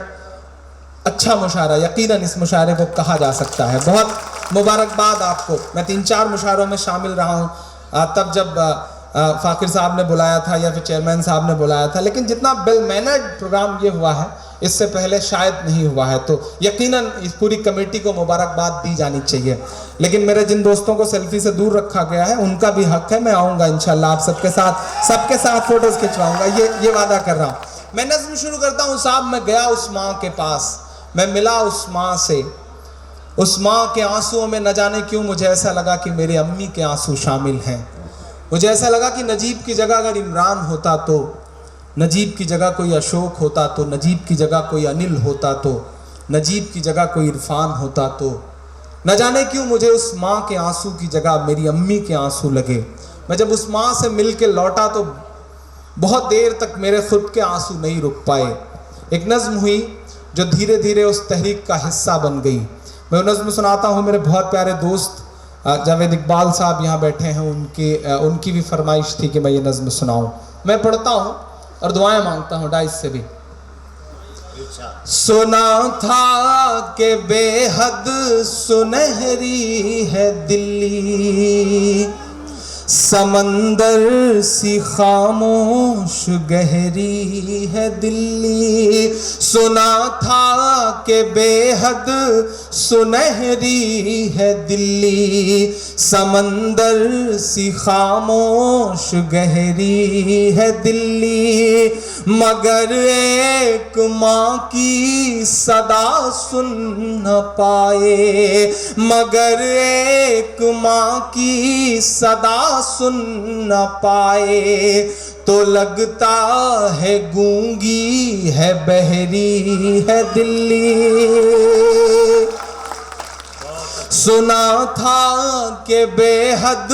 Speaker 1: अच्छे अच्छा मुशायरा, यकीनन इस मुशायरे को कहा जा सकता है। बहुत मुबारकबाद आपको। मैं 3-4 मुशायरों में शामिल रहा हूँ, तब जब फ़ाकिर साहब ने बुलाया था या फिर चेयरमैन साहब ने बुलाया था, लेकिन जितना वेल मैनर्ड प्रोग्राम ये हुआ है इससे पहले शायद नहीं हुआ है, तो यकीनन इस पूरी कमेटी को मुबारकबाद दी जानी चाहिए। लेकिन मेरे जिन दोस्तों को सेल्फी से दूर रखा गया है उनका भी हक है, मैं आऊँगा इंशाल्लाह, आप सबके साथ फ़ोटोज़ खिंचवाऊँगा, ये वादा कर रहा हूँ। मैं नज़्म शुरू करता हूँ। साहब मैं गया उस माँ के पास, मैं मिला उस माँ से, उस माँ के आंसुओं में न जाने क्यों मुझे ऐसा लगा कि मेरे अम्मी के आंसू शामिल हैं। मुझे ऐसा लगा कि नजीब की जगह अगर इमरान होता तो, नजीब की जगह कोई अशोक होता तो, नजीब की जगह कोई अनिल होता तो, नजीब की जगह कोई इरफान होता तो, न जाने क्यों मुझे उस माँ के आंसू की जगह मेरी अम्मी के आंसू लगे। मैं जब उस माँ से मिल के लौटा तो बहुत देर तक मेरे खुद के आंसू नहीं रुक पाए। एक नज़्म हुई जो धीरे धीरे उस तहरीक का हिस्सा बन गई। मैं वो नज़्म सुनाता हूँ। मेरे बहुत प्यारे दोस्त जावेद इकबाल साहब यहाँ बैठे हैं, उनकी भी फरमाइश थी कि मैं ये नज़्म सुनाऊँ। मैं पढ़ता हूँ और दुआएं मांगता हूँ डाइस से भी। सुना था कि बेहद सुनहरी है दिल्ली, समंदर सी खामोश गहरी है दिल्ली। सुना था कि बेहद सुनहरी है दिल्ली, समंदर सी खामोश गहरी है दिल्ली। मगर एक माँ की सदा सुन न पाए, मगर एक माँ की सदा सुन न पाए, तो लगता है गूंगी है बहरी है दिल्ली। सुना था कि बेहद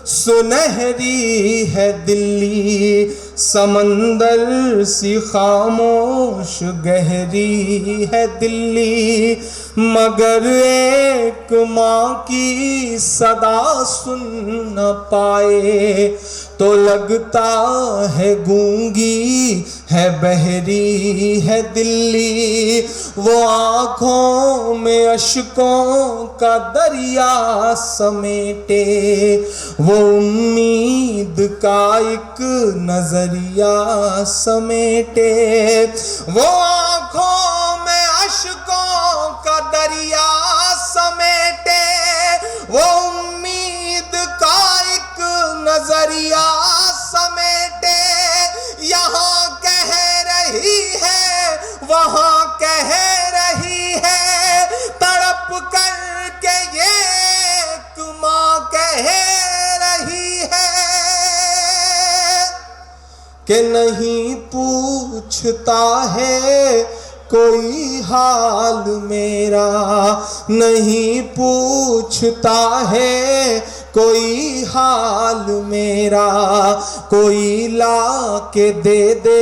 Speaker 1: सुनहरी है दिल्ली, समंदर सी खामोश गहरी है दिल्ली। मगर एक माँ की सदा सुन न पाए, तो लगता है गूंगी है बहरी है दिल्ली। वो आँखों में अश्कों का दरिया समेटे, वो उम्मीद का एक नजरिया समेटे। वो आँखों में अश्कों का दरिया समेटे, वो उम्मीद का एक नजरिया समेटे। यहाँ कह रही है वहाँ कह रही है, तड़प कर के ये माँ कह रही है कि नहीं पूछता है कोई हाल मेरा, नहीं पूछता है कोई हाल मेरा। कोई ला के दे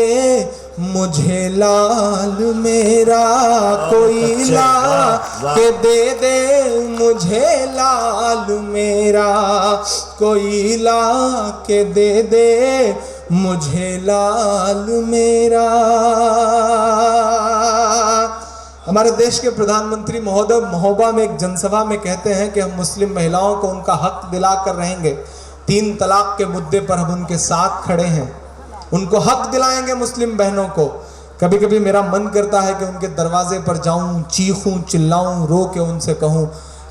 Speaker 1: मुझे लाल मेरा, कोई ला के दे मुझे लाल मेरा, कोई ला के दे मुझे लाल मेरा। हमारे देश के प्रधानमंत्री महोदय महोबा में एक जनसभा में कहते हैं कि हम मुस्लिम महिलाओं को उनका हक दिला कर रहेंगे। 3 तलाक के मुद्दे पर हम उनके साथ खड़े हैं, उनको हक दिलाएंगे मुस्लिम बहनों को। कभी कभी मेरा मन करता है कि उनके दरवाजे पर जाऊं, चीखूं, चिल्लाऊं, रो के उनसे कहूं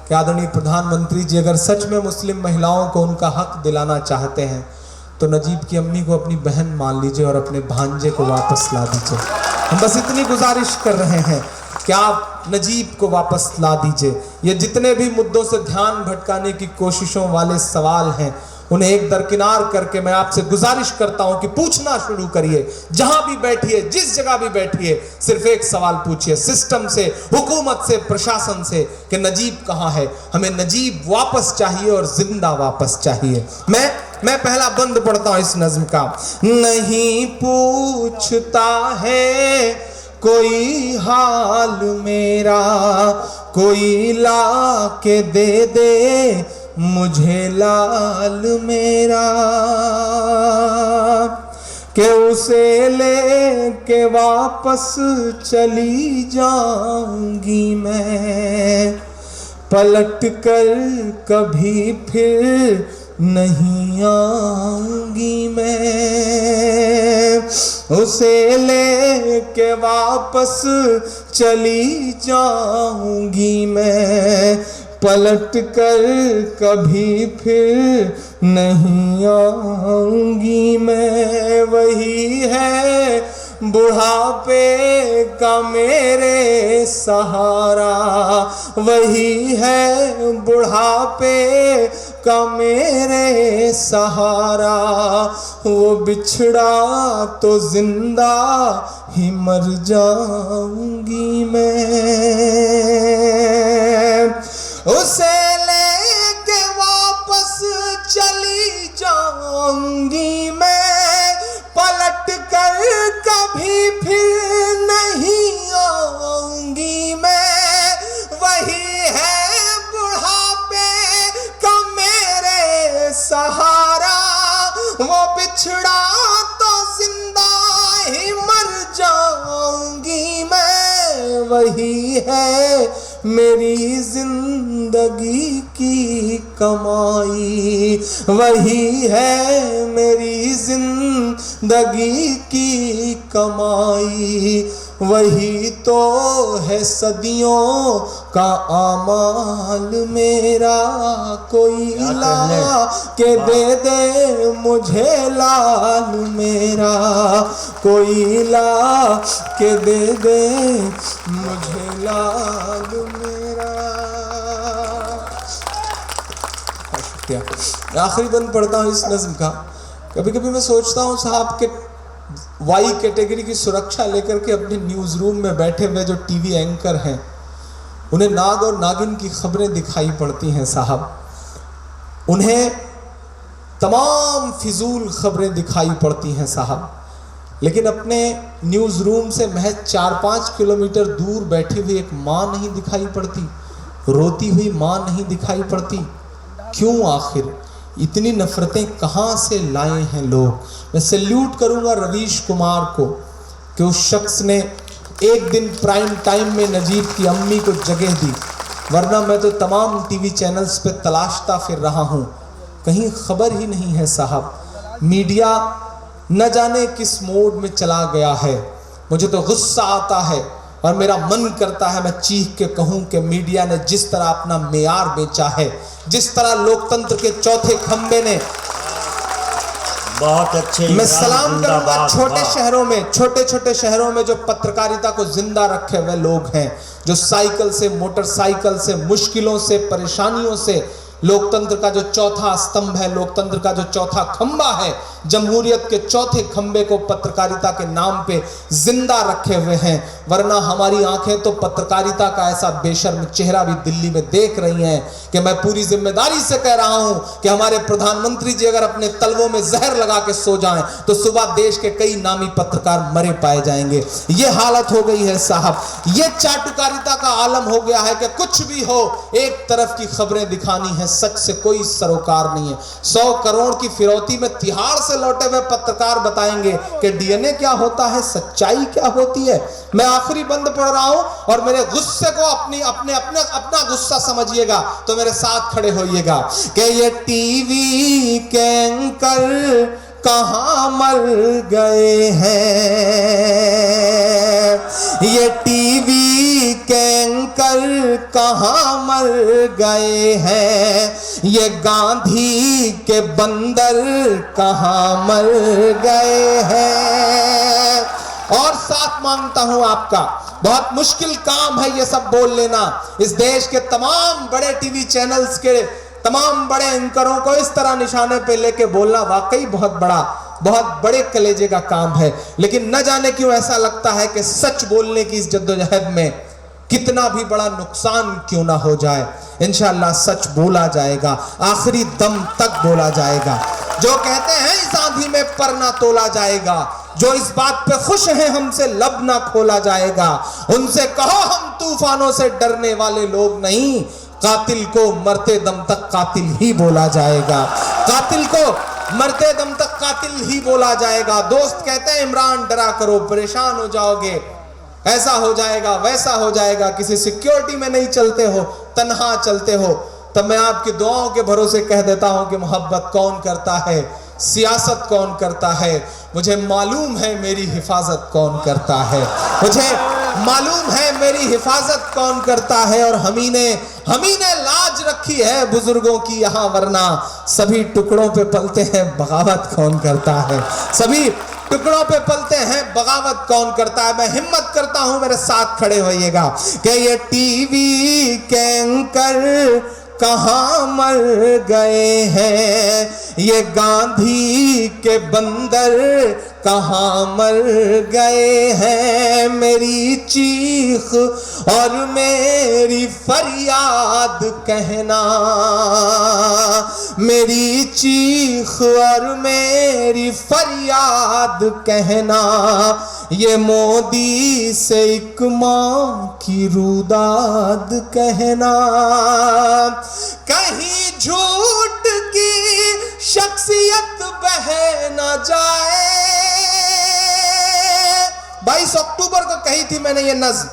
Speaker 1: कि आदरणीय प्रधानमंत्री जी, अगर सच में मुस्लिम महिलाओं को उनका हक दिलाना चाहते हैं तो नजीब की अम्मी को अपनी बहन मान लीजिए और अपने भांजे को वापस ला दीजिए। हम बस इतनी गुजारिश कर रहे हैं कि आप नजीब को वापस ला दीजिए। ये जितने भी मुद्दों से ध्यान भटकाने की कोशिशों वाले सवाल हैं, उन्हें एक दरकिनार करके मैं आपसे गुजारिश करता हूं कि पूछना शुरू करिए। जहां भी बैठिए, जिस जगह भी बैठिए, सिर्फ एक सवाल पूछिए सिस्टम से, हुकूमत से, प्रशासन से कि नजीब कहां है। हमें नजीब वापस चाहिए और जिंदा वापस चाहिए। मैं पहला बंद पढ़ता हूं इस नज्म का। नहीं पूछता है कोई हाल मेरा, कोई ला के दे मुझे लाल मेरा। कि उसे लेके वापस चली जाऊंगी मैं, पलट कर कभी फिर नहीं आऊंगी मैं। उसे लेके वापस चली जाऊंगी मैं, पलट कर कभी फिर नहीं आऊंगी मैं। वही है बुढ़ापे का मेरे सहारा, वही है बुढ़ापे का मेरे सहारा। वो बिछड़ा तो जिंदा ही मर जाऊंगी मैं। उसे लेके वापस चली जाऊंगी मैं, पलट कर कभी फिर नहीं आऊंगी मैं। वही है बुढ़ापे का मेरे सहारा, वो बिछड़ा तो जिंदा ही मर जाऊंगी मैं। वही है मेरी जिंदगी की कमाई, वही है मेरी जिंदगी की कमाई। वही तो है सदियों का आमाल मेरा। कोई ला के दे दे मुझे लाल मेरा, कोई ला के दे दे मुझे लाल मेरा। आखिरी बंद पढ़ता हूँ इस नज्म का। कभी कभी मैं सोचता हूँ साहब के वाई कैटेगरी की सुरक्षा लेकर के अपने न्यूज़ रूम में बैठे हुए जो टीवी एंकर हैं, उन्हें नाग और नागिन की खबरें दिखाई पड़ती हैं साहब। उन्हें तमाम फिजूल खबरें दिखाई पड़ती हैं साहब। लेकिन अपने न्यूज़ रूम से महज 4-5 किलोमीटर दूर बैठी हुई एक माँ नहीं दिखाई पड़ती, रोती हुई माँ नहीं दिखाई पड़ती। क्यों आखिर इतनी नफरतें कहाँ से लाए हैं लोग। मैं सैल्यूट करूँगा रवीश कुमार को कि उस शख्स ने एक दिन प्राइम टाइम में नजीब की अम्मी को जगह दी, वरना मैं तो तमाम टीवी चैनल्स पे तलाशता फिर रहा हूँ, कहीं खबर ही नहीं है साहब। मीडिया न जाने किस मोड में चला गया है। मुझे तो गुस्सा आता है और मेरा मन करता है मैं चीख के कहूँ कि मीडिया ने जिस तरह अपना मेयार बेचा है, जिस तरह लोकतंत्र के चौथे खंबे ने।
Speaker 2: बहुत अच्छे।
Speaker 1: मैं सलाम करूंगा छोटे शहरों में, छोटे छोटे शहरों में जो पत्रकारिता को जिंदा रखे हुए लोग हैं, जो साइकिल से, मोटरसाइकिल से, मुश्किलों से, परेशानियों से लोकतंत्र का जो चौथा स्तंभ है, लोकतंत्र का जो चौथा खंबा है, जमहूरियत के चौथे खंबे को पत्रकारिता के नाम पे जिंदा रखे हुए हैं। वरना हमारी आंखें तो पत्रकारिता का ऐसा बेशर्म चेहरा भी दिल्ली में देख रही हैं कि मैं पूरी जिम्मेदारी से कह रहा हूं कि हमारे प्रधानमंत्री जी अगर अपने तलवों में जहर लगा के सो जाएं तो सुबह देश के कई नामी पत्रकार मरे पाए जाएंगे। ये हालत हो गई है साहब। ये चाटुकारिता का आलम हो गया है कि कुछ भी हो एक तरफ की खबरें दिखानी है, सच से कोई सरोकार नहीं है। 100 करोड़ की फिरौती में तिहाड़ से लौटे हुए पत्रकार बताएंगे कि डीएनए क्या होता है, सच्चाई क्या होती है। मैं आखिरी बंद पढ़ रहा हूं और मेरे गुस्से को अपना गुस्सा समझिएगा तो मेरे साथ खड़े होइएगा कि ये टीवी के एंकर कहां मर गए हैं, ये टीवी के एंकर कहां मर गए हैं, ये गांधी के बंदर कहां मर गए हैं। और साथ मांगता हूं आपका, बहुत मुश्किल काम है ये सब बोल लेना। इस देश के तमाम बड़े टीवी चैनल्स के तमाम बड़े एंकरों को इस तरह निशाने पे लेके बोलना वाकई बहुत बड़े कलेजे का काम है। लेकिन न जाने क्यों ऐसा लगता है कि सच बोलने की इस जद्दोजहद में कितना भी बड़ा नुकसान क्यों ना हो जाए, इंशाअल्लाह सच बोला जाएगा, आखिरी दम तक बोला जाएगा। जो कहते हैं इस आंधी में पर ना तोला जाएगा, जो इस बात पे खुश हैं हमसे लब ना खोला जाएगा, उनसे कहो हम तूफानों से डरने वाले लोग नहीं, कातिल को मरते दम तक कातिल ही बोला जाएगा। कातिल को मरते दम तक कातिल ही बोला जाएगा। दोस्त कहते हैं इमरान डरा करो, परेशान हो जाओगे, ऐसा हो जाएगा वैसा हो जाएगा, किसी सिक्योरिटी में नहीं चलते हो, तन्हा चलते हो। तब मैं आपकी दुआओं के भरोसे कह देता हूं कि मोहब्बत कौन करता है, सियासत कौन करता है, मुझे मालूम है मेरी हिफाजत कौन करता है, मुझे मालूम है मेरी हिफाजत कौन करता है। और हमी ने लाज रखी है बुजुर्गों की यहाँ, वरना सभी टुकड़ों पे पलते हैं, बगावत कौन करता है, सभी टुकड़ों पे पलते हैं, बगावत कौन करता है। मैं हिम्मत करता हूं, मेरे साथ खड़े होइएगा कि ये टीवी के एंकर कहां मर गए हैं, ये गांधी के बंदर कहां मर गए हैं। मेरी चीख और मेरी फरियाद कहना, मेरी चीख और मेरी फरियाद कहना, ये मोदी से एक मां की रुदाद कहना। कहीं झूठ की शख्सियत बह न जाए। 22 अक्टूबर को कही थी मैंने ये नज़्म,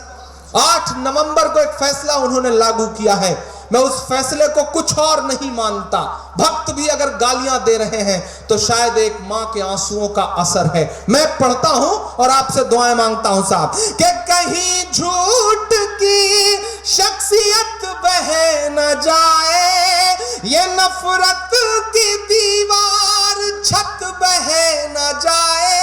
Speaker 1: 8 नवंबर को एक फैसला उन्होंने लागू किया है। मैं उस फैसले को कुछ और नहीं मानता। भक्त भी अगर गालियां दे रहे हैं तो शायद एक मां के आंसुओं का असर है। मैं पढ़ता हूं और आपसे दुआएं मांगता हूं साहब कि कहीं झूठ की शख्सियत बह न जाए, ये नफरत की दीवार छत बह न जाए।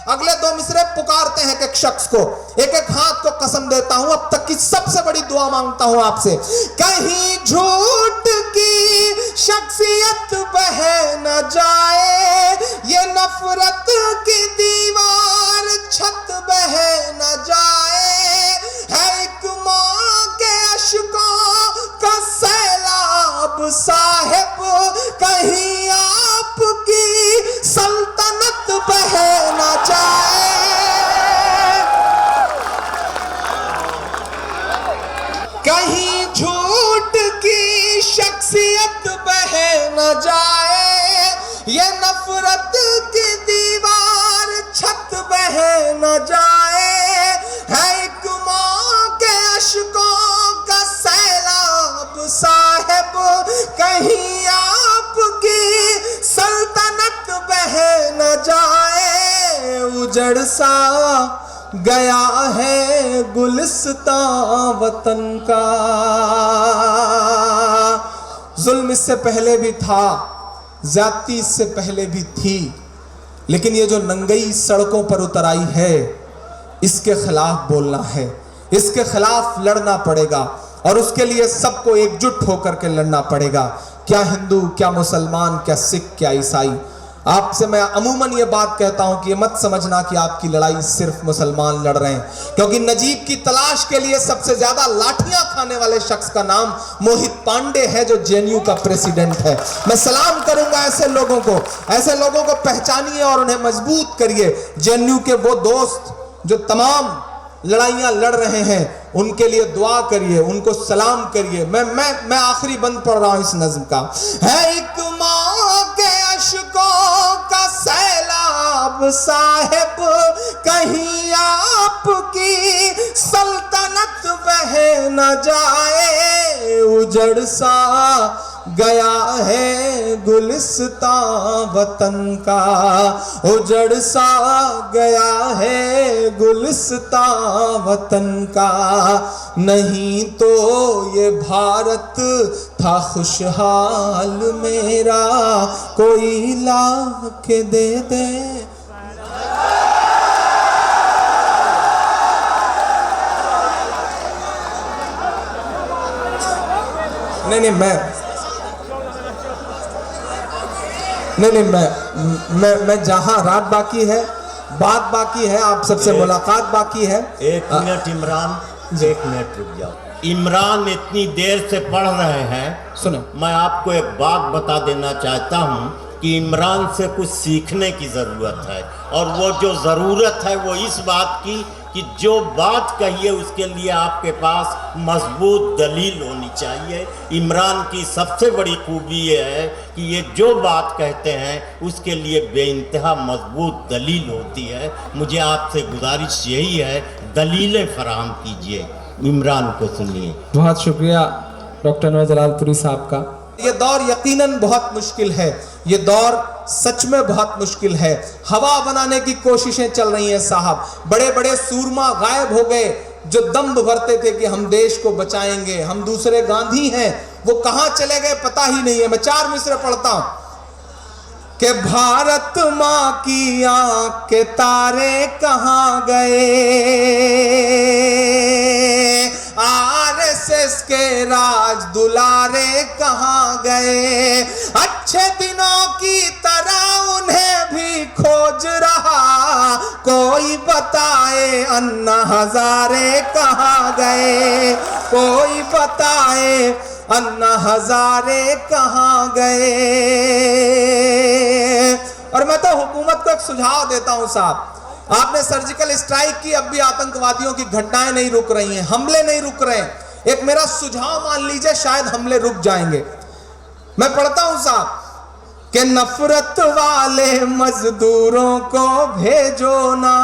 Speaker 1: अगले 2 मिसरे पुकारते हैं एक शख्स को, एक एक हाथ को कसम देता हूं, अब तक की सबसे बड़ी दुआ मांगता हूं आपसे, कहीं झूठ की शख्सियत बह न जाए, ये नफरत की दीवार छत बह न जाए। है एक मां के अश्कों का सैलाब साहिब, कहीं आपकी सल्तनत बह न जाए। कहीं झूठ की शख्सियत बह न जाए, ये नफरत की दीवार छत बह न जाए। है एक मां के अश्कों का सैलाब साहिब, कहीं आपकी सल्तनत बह न जाए। उजड़ सा गया है गुलिस्तां वतन का। जुल्म इससे पहले भी था, ज्यादती इससे पहले भी थी, लेकिन ये जो नंगई सड़कों पर उतर आई है, इसके खिलाफ बोलना है, इसके खिलाफ लड़ना पड़ेगा और उसके लिए सबको एकजुट होकर के लड़ना पड़ेगा। क्या हिंदू, क्या मुसलमान, क्या सिख, क्या ईसाई। आपसे मैं अमूमन ये बात कहता हूं कि ये मत समझना कि आपकी लड़ाई सिर्फ मुसलमान लड़ रहे हैं, क्योंकि नजीब की तलाश के लिए सबसे ज्यादा लाठियां खाने वाले शख्स का नाम मोहित पांडे है, जो जेएनयू का प्रेसिडेंट है। मैं सलाम करूंगा ऐसे लोगों को पहचानिए और उन्हें मजबूत करिए। जेएनयू के वो दोस्त जो तमाम लड़ाइयां लड़ रहे हैं, उनके लिए दुआ करिए, उनको सलाम करिए। मैं आखिरी बंद पढ़ रहा हूं इस नज्म का। है एक मां के अश्कों का सैलाब साहिब, कहीं आपकी सल्तनत बह न जाए। उजड़ सा गया है गुलिस्तां वतन का, उजड़ सा गया है गुलिस्तां वतन का। नहीं तो ये भारत था खुशहाल मेरा, कोई ला के दे दे। नहीं मैं जहां रात बाकी है, बात बाकी है, आप सबसे मुलाकात बाकी है।
Speaker 2: 1 मिनट इमरान, 1 मिनट रुक जाओ। इमरान इतनी देर से पढ़ रहे हैं,
Speaker 1: सुनो,
Speaker 2: मैं आपको एक बात बता देना चाहता हूं कि इमरान से कुछ सीखने की ज़रूरत है, और वो जो ज़रूरत है वो इस बात की कि जो बात कहिए उसके लिए आपके पास मजबूत दलील होनी चाहिए। इमरान की सबसे बड़ी खूबी ये है कि ये जो बात कहते हैं उसके लिए बेइंतहा मजबूत दलील होती है। मुझे आपसे गुजारिश यही है, दलीलें फराहम कीजिए। इमरान को सुनिए।
Speaker 1: बहुत शुक्रिया डॉक्टर नवाज जलालपुरी साहब का। ये दौर यकीनन बहुत मुश्किल है, ये दौर सच में बहुत मुश्किल है। हवा बनाने की कोशिशें चल रही हैं साहब। बड़े बड़े सूरमा गायब हो गए जो दम्भ भरते थे कि हम देश को बचाएंगे, हम दूसरे गांधी हैं, वो कहां चले गए पता ही नहीं है। मैं 4 मिसरे पढ़ता हूं कि भारत मां की आंख के तारे कहां गए, आरएसएस के राज दुलारे कहां गए, अच्छे दिनों की तरह उन्हें भी खोज रहा कोई, बताए अन्ना हजारे कहां गए, कोई बताए अन्ना हजारे कहां गए। और मैं तो हुकूमत को एक सुझाव देता हूं साहब, आपने सर्जिकल स्ट्राइक की, अब भी आतंकवादियों की घटनाएं नहीं रुक रही हैं, हमले नहीं रुक रहे हैं। एक मेरा सुझाव मान लीजिए, शायद हमले रुक जाएंगे। मैं पढ़ता हूं साहब कि नफरत वाले मजदूरों को भेजो ना,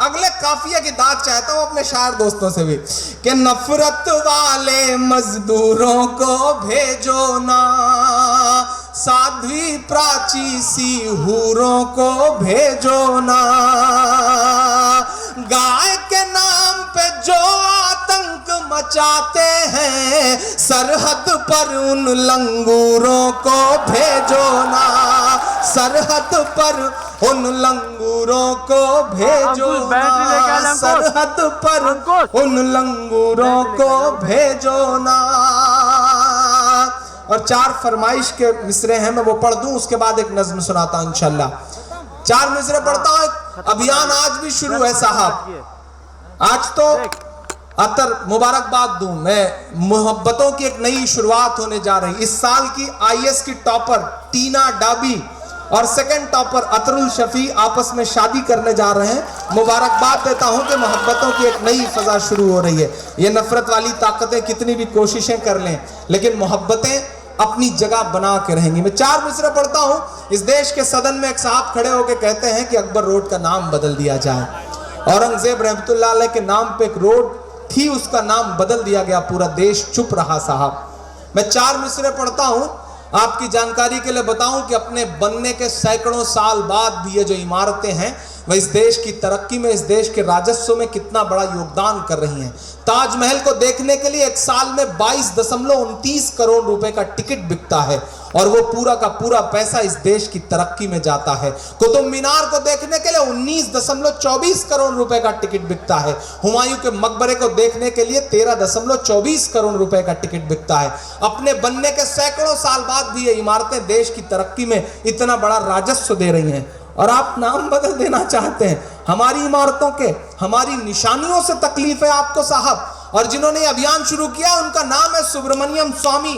Speaker 1: अगले काफिया की दाद चाहता हूं अपने शायर दोस्तों से भी, कि नफरत वाले मजदूरों को भेजो ना, साध्वी प्राची सी हूरों को भेजो ना, गाय के नाम पे जो आतंक मचाते हैं, सरहद पर उन लंगूरों को भेजो ना, सरहद पर उन लंगूरों को भेजो ना, सरहद पर उन लंगूरों को भेजो ना। और 4 फरमाइश के मिसरे हैं, मैं वो पढ़ दूं, उसके बाद एक नज्म सुनाता हूं इंशाल्लाह। 4 मिसरे पढ़ता हूं। अभियान आज भी शुरू है साहब, आज तो अतर मुबारकबाद दूं मैं, मोहब्बतों की एक नई शुरुआत होने जा रही। इस साल की आईएएस की टॉपर टीना डाबी और सेकंड टॉपर अतरुल शफी आपस में शादी करने जा रहे हैं। मुबारकबाद देता हूं कि मोहब्बतों की एक नई फजा शुरू हो रही है। ये नफरत वाली ताकतें कितनी भी कोशिशें कर लें, लेकिन मोहब्बतें अपनी जगह बना के रहेंगी। मैं 4 मिसरे पढ़ता हूं। इस देश के सदन में एक साहब खड़े होकर कहते हैं कि अकबर रोड का नाम बदल दिया जाए। औरंगजेब रहमतुल्लाह अलैह के नाम पे एक रोड थी, उसका नाम बदल दिया गया, पूरा देश चुप रहा साहब। मैं 4 मिसरे पढ़ता हूं, आपकी जानकारी के लिए बताऊं कि अपने बनने के सैकड़ों साल बाद भी ये जो इमारतें हैं वह इस देश की तरक्की में, इस देश के राजस्व में कितना बड़ा योगदान कर रही हैं। ताजमहल को देखने के लिए एक साल में 22.29 करोड़ रुपए का टिकट बिकता है और वो पूरा का पूरा पैसा इस देश की तरक्की में जाता है। कुतुब मीनार को देखने के लिए 19.24 करोड़ रुपए का टिकट बिकता है। हुमायूं के मकबरे को देखने के लिए 13.24 करोड़ रुपए का टिकट बिकता है। अपने बनने के सैकड़ों साल बाद भी ये इमारतें देश की तरक्की में इतना बड़ा राजस्व दे रही हैं, और आप नाम बदल देना चाहते हैं। हमारी इमारतों के, हमारी निशानियों से तकलीफ है आपको साहब। और जिन्होंने अभियान शुरू किया उनका नाम है सुब्रमण्यम स्वामी,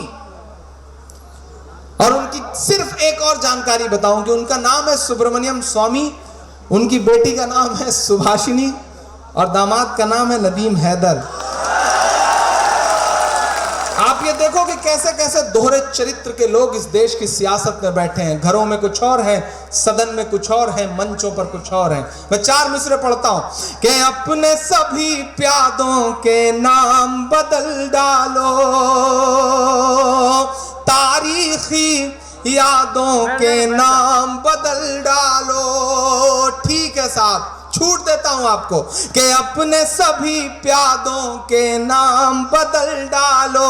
Speaker 1: और उनकी सिर्फ एक और जानकारी बताऊं कि उनका नाम है सुब्रमण्यम स्वामी, उनकी बेटी का नाम है सुभाषिनी और दामाद का नाम है नदीम हैदर। आप ये देखो कि कैसे कैसे दोहरे चरित्र के लोग इस देश की सियासत में बैठे हैं। घरों में कुछ और है, सदन में कुछ और है, मंचों पर कुछ और है। मैं 4 मिसरे पढ़ता हूं कि अपने सभी प्यादों के नाम बदल डालो, तारीखी यादों के नाम बदल डालो। ठीक है साहब, छूट देता हूं आपको कि अपने सभी प्यादों के नाम बदल डालो,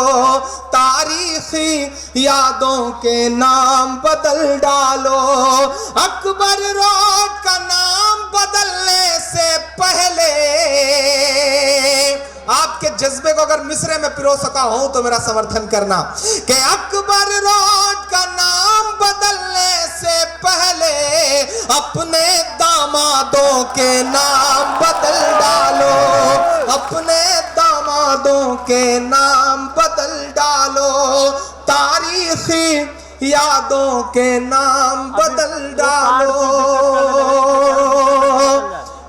Speaker 1: तारीखी यादों के नाम बदल डालो। अकबर रोड का नाम बदलने से पहले, आपके जज्बे को अगर मिसरे में पिरो सका हूं तो मेरा समर्थन करना कि अकबर रोड का नाम बदलने से पहले अपने दामादों के नाम बदल डालो, अपने दामादों के नाम बदल डालो, तारीखी यादों के नाम बदल डालो।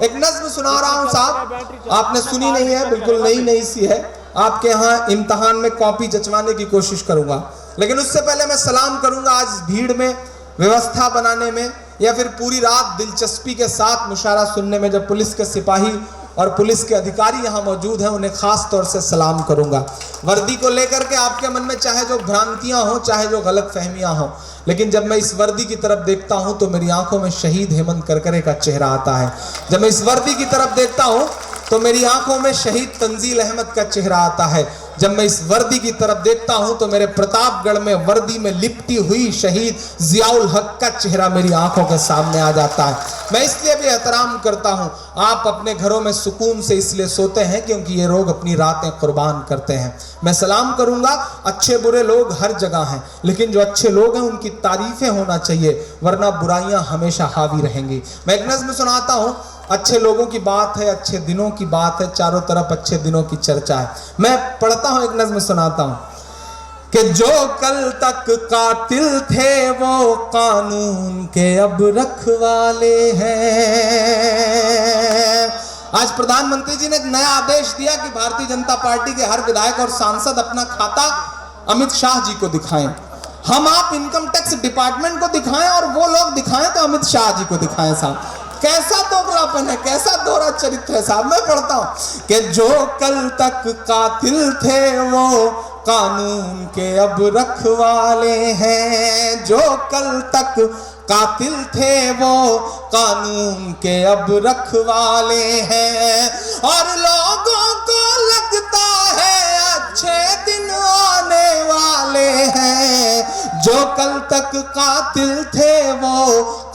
Speaker 1: एक नज्म सुना रहा हूं साहब, आपने सुनी नहीं है, बिल्कुल नई सी है, आपके यहाँ इम्तिहान में कॉपी जचवाने की कोशिश करूंगा। लेकिन उससे पहले मैं सलाम करूंगा आज भीड़ में व्यवस्था बनाने में या फिर पूरी रात दिलचस्पी के साथ मुशायरा सुनने में जब पुलिस के सिपाही और पुलिस के अधिकारी यहाँ मौजूद हैं, उन्हें खास तौर से सलाम करूंगा। वर्दी को लेकर के आपके मन में चाहे जो भ्रांतियां हो, चाहे जो गलत फहमियां हो, लेकिन जब मैं इस वर्दी की तरफ देखता हूं तो मेरी आंखों में शहीद हेमंत करकरे का चेहरा आता है। जब मैं इस वर्दी की तरफ देखता हूं तो मेरी आंखों में शहीद तंजील अहमद का चेहरा आता है। जब मैं इस वर्दी की तरफ देखता हूं तो मेरे प्रतापगढ़ में वर्दी में लिपटी हुई शहीद जियाउल हक का चेहरा मेरी आंखों के सामने आ जाता है। मैं इसलिए भी एहतराम करता हूं, आप अपने घरों में सुकून से इसलिए सोते हैं क्योंकि ये लोग अपनी रातें कुर्बान करते हैं। मैं सलाम करूंगा, अच्छे बुरे लोग हर जगह हैं, लेकिन जो अच्छे लोग हैं उनकी तारीफें होना चाहिए, वरना बुराइयां हमेशा हावी रहेंगी। मैं एक नज़्म सुनाता हूं, अच्छे लोगों की बात है, अच्छे दिनों की बात है, चारों तरफ अच्छे दिनों की चर्चा है। मैं पढ़ता हूं, एक नज़्म सुनाता हूं कि जो कल तक कातिल थे वो कानून के अब रखवाले हैं। आज प्रधानमंत्री जी ने एक नया आदेश दिया कि भारतीय जनता पार्टी के हर विधायक और सांसद अपना खाता अमित शाह जी को दिखाएं। हम आप इनकम टैक्स डिपार्टमेंट को दिखाएं और वो लोग दिखाएं तो अमित शाह जी को दिखाएं। साहब कैसा दोगलापन है, कैसा दोहरा चरित्र है साहब। मैं पढ़ता हूं कि जो कल तक कातिल थे वो कानून के अब रखवाले हैं। जो कल तक कातिल थे वो कानून के अब रखवाले हैं। और लोगों को लगता है अच्छे दिन आने वाले हैं। जो कल तक कातिल थे वो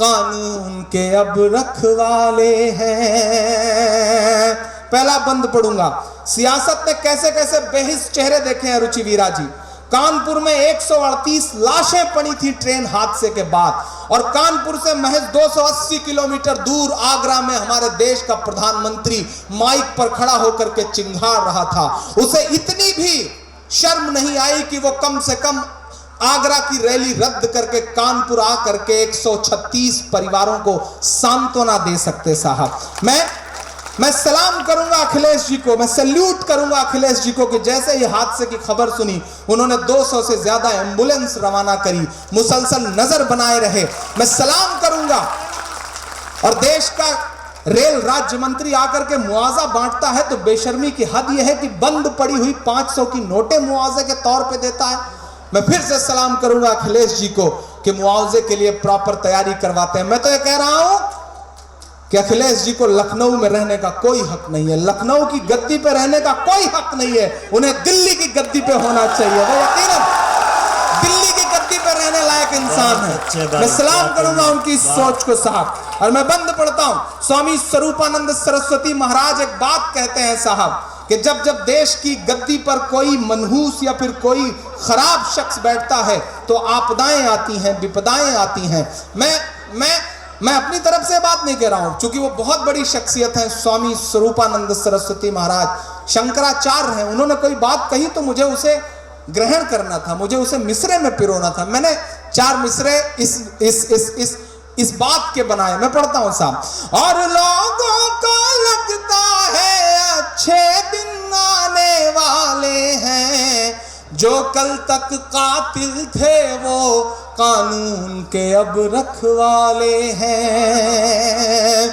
Speaker 1: कानून के अब रखवाले हैं। पहला बंद पढ़ूंगा, सियासत ने कैसे कैसे बेहिस चेहरे देखे हैं रुचि वीरा जी। कानपुर में 138 लाशें पड़ी थी ट्रेन हादसे के बाद, और कानपुर से महज 280 किलोमीटर दूर आगरा में हमारे देश का प्रधानमंत्री माइक पर खड़ा होकर के चिंघाड़ रहा था। उसे इतनी भी शर्म नहीं आई कि वो कम से कम आगरा की रैली रद्द करके कानपुर आकर के 136 परिवारों को सांत्वना दे सकते। साहब मैं सलाम करूंगा अखिलेश जी को, मैं सैल्यूट करूंगा अखिलेश जी को कि जैसे ही हादसे की खबर सुनी उन्होंने 200 से ज्यादा एम्बुलेंस रवाना करी, मुसलसल नजर बनाए रहे। मैं सलाम करूंगा। और देश का रेल राज्य मंत्री आकर के मुआवजा बांटता है तो बेशर्मी की हद यह है कि बंद पड़ी हुई 500 की नोटें मुआवजे के तौर पे देता है। मैं फिर से सलाम करूंगा अखिलेश जी को कि मुआवजे के लिए प्रॉपर तैयारी करवाते हैं। मैं तो ये कह रहा हूं कि अखिलेश जी को लखनऊ में रहने का कोई हक नहीं है, लखनऊ की गद्दी पे रहने का कोई हक नहीं है, उन्हें दिल्ली की गद्दी पे होना चाहिए। वो यकीनन दिल्ली की गद्दी पे रहने लायक इंसान है। मैं सलाम करूंगा उनकी इस सोच को साहब। और मैं बंद पढ़ता हूं, स्वामी स्वरूपानंद सरस्वती महाराज एक बात कहते हैं साहब कि जब जब देश की गद्दी पर कोई मनहूस या फिर कोई खराब शख्स बैठता है तो आपदाएं आती हैं, विपदाएं आती हैं। मैं अपनी तरफ से बात नहीं कह रहा हूं, क्योंकि वो बहुत बड़ी शख्सियत है स्वामी स्वरूपानंद सरस्वती महाराज, शंकराचार्य हैं। उन्होंने कोई बात कही तो मुझे उसे ग्रहण करना था, मुझे उसे मिसरे में पिरोना था। मैंने 4 मिसरे इस बात के बनाए। मैं पढ़ता हूं साहब। और लोगों को लगता है अच्छे दिन आने वाले हैं। जो कल तक कातिल थे वो कानून के अब रखवाले हैं।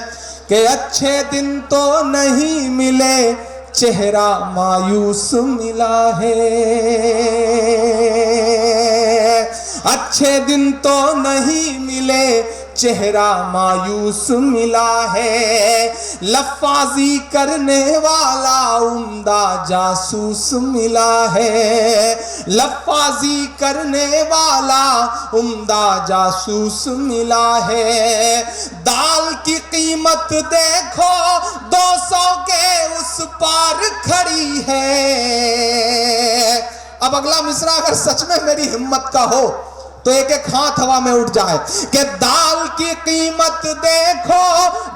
Speaker 1: कि अच्छे दिन तो नहीं मिले, चेहरा मायूस मिला है। अच्छे दिन तो नहीं मिले, चेहरा मायूस मिला है। लफ्फाजी करने वाला उम्दा जासूस मिला है। लफ्फाजी करने वाला उम्दा जासूस मिला है। दाल की कीमत देखो 200 के उस पार खड़ी है। अब अगला मिसरा अगर सच में मेरी हिम्मत का हो तो एक एक हाथ हवा में उठ जाए कि दाल की कीमत देखो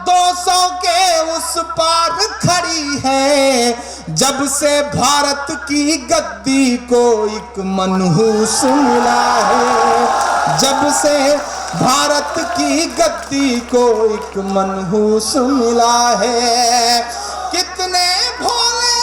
Speaker 1: 200 के उस पार खड़ी है। जब से भारत की गद्दी को एक मनहूस मिला है। जब से भारत की गद्दी को एक मनहूस मिला है। कितने भोले,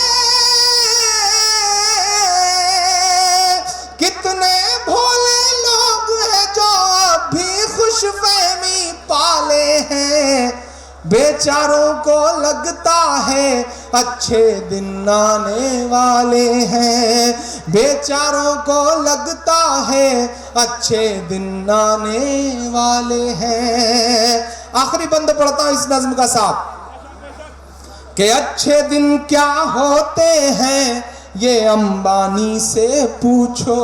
Speaker 1: कितने भोले लोग हैं जो अभी खुशफहमी पाले हैं। बेचारों को लगता है अच्छे दिन आने वाले हैं। बेचारों को लगता है अच्छे दिन आने वाले हैं। आखिरी बंद पढ़ता हूं इस नज्म का साथ कि अच्छे दिन क्या होते हैं ये अंबानी से पूछो।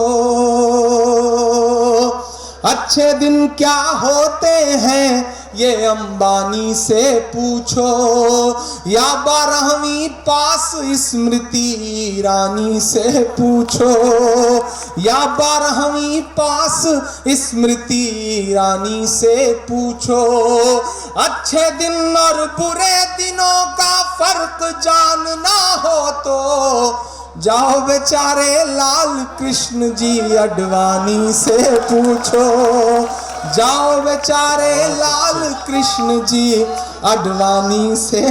Speaker 1: अच्छे दिन क्या होते हैं ये अंबानी से पूछो। या 12वीं पास स्मृति ईरानी से पूछो। या 12वीं पास स्मृति ईरानी से पूछो। अच्छे दिन और बुरे दिनों का फर्क जानना हो तो जाओ बेचारे लाल कृष्ण जी अडवाणी से पूछो। जाओ बेचारे लाल कृष्ण जी अडवाणी से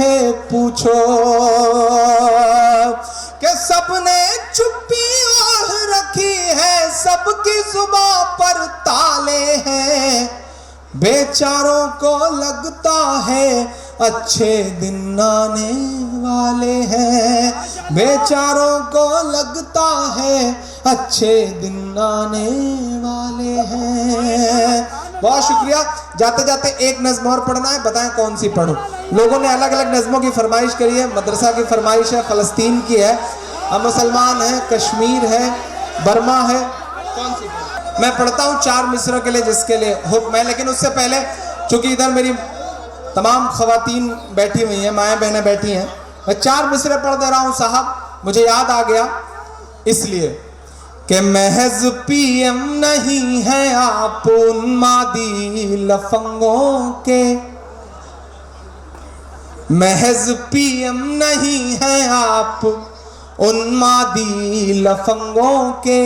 Speaker 1: पूछो। कि सबने चुप्पी ओढ़ रखी है, सबकी जुबां पर ताले हैं। बेचारों को लगता है अच्छे दिन आने वाले हैं। बेचारों को लगता है अच्छे दिन आने वाले हैं। बहुत शुक्रिया। जाते जाते एक नज्म और पढ़ना है, बताएं कौन सी पढ़ूं। लोगों ने अलग अलग नज्मों की फरमाइश करी है। मदरसा की फरमाइश है, फलस्तीन की है, अब मुसलमान है, कश्मीर है, बर्मा है। कौन सी मैं पढ़ता हूँ 4 मिसरों के लिए जिसके लिए हुक्म है। लेकिन उससे पहले चूंकि इधर मेरी तमाम खवातीन बैठी हुई हैं, माएँ बहनें बैठी हैं, मैं 4 मिसरे पढ़ दे रहा हूँ साहब, मुझे याद आ गया इसलिए कि महज पीएम नहीं है आप उन्मादी लफंगों के। महज पीएम नहीं है आप उन्मादी लफंगों के।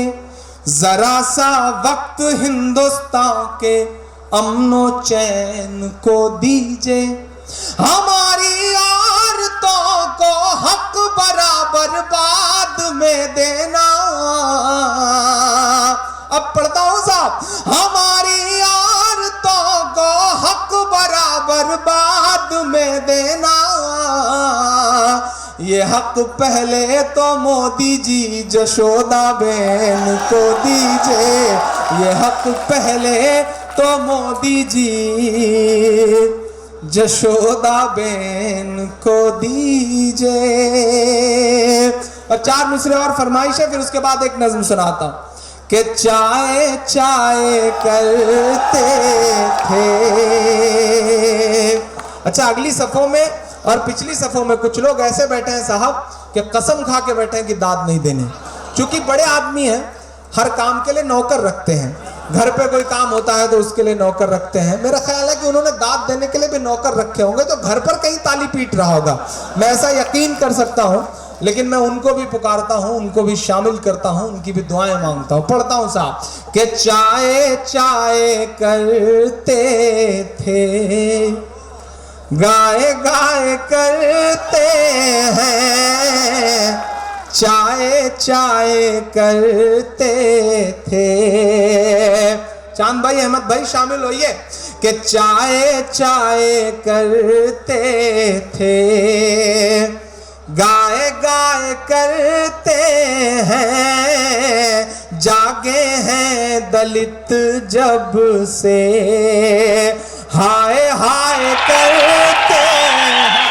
Speaker 1: जरा सा वक्त हिंदुस्तान के अमनो चैन को दीजिए। हमारी औरतों को हक बराबर बाद में देना। अब पढ़ता हूं साहब। हमारी औरतों को हक बराबर बाद में देना। ये हक पहले तो मोदी जी जशोदा बहन को दीजिए। ये हक पहले तो मोदी जी जशोदा बहन को दीजिए। और 4 मिसरे और फरमाइश है, फिर उसके बाद एक नज्म सुनाता हूं कि चाय चाय करते थे। अच्छा, अगली सफों में और पिछली सफों में कुछ लोग ऐसे बैठे हैं साहब कि कसम खा के बैठे हैं कि दाद नहीं देनी। चूंकि बड़े आदमी हैं, हर काम के लिए नौकर रखते हैं। घर पे कोई काम होता है तो उसके लिए नौकर रखते हैं। मेरा ख्याल है कि उन्होंने दाद देने के लिए भी नौकर रखे होंगे, तो घर पर कहीं ताली पीट रहा होगा, मैं ऐसा यकीन कर सकता हूं। लेकिन मैं उनको भी पुकारता हूं, उनको भी शामिल करता हूं, उनकी भी दुआएं मांगता हूं। पढ़ता हूं साहब कि चाय चाय करते थे, गाए गाए करते हैं। चाय चाय करते थे। चांद भाई, अहमद भाई शामिल होइए कि चाय चाय करते थे, गाए गाए करते हैं। जागे हैं दलित जब से, हाय हाय करते हैं।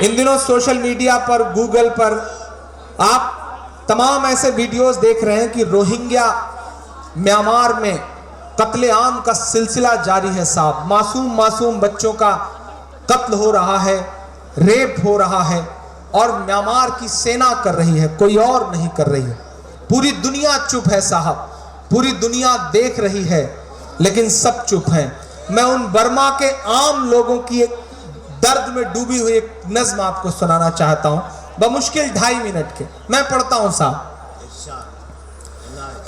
Speaker 1: इन दिनों सोशल मीडिया पर, गूगल पर आप तमाम ऐसे वीडियोस देख रहे हैं कि रोहिंग्या म्यांमार में कत्लेआम का सिलसिला जारी है साहब। मासूम मासूम बच्चों का कत्ल हो रहा है, रेप हो रहा है, और म्यांमार की सेना कर रही है, कोई और नहीं कर रही है। पूरी दुनिया चुप है साहब, पूरी दुनिया देख रही है, लेकिन सब चुप है। मैं उन बर्मा के आम लोगों की एक दर्द में डूबी हुई एक नज्म आपको सुनाना चाहता हूं, बमुश्किल 2.5 मिनट के। मैं पढ़ता हूं साहब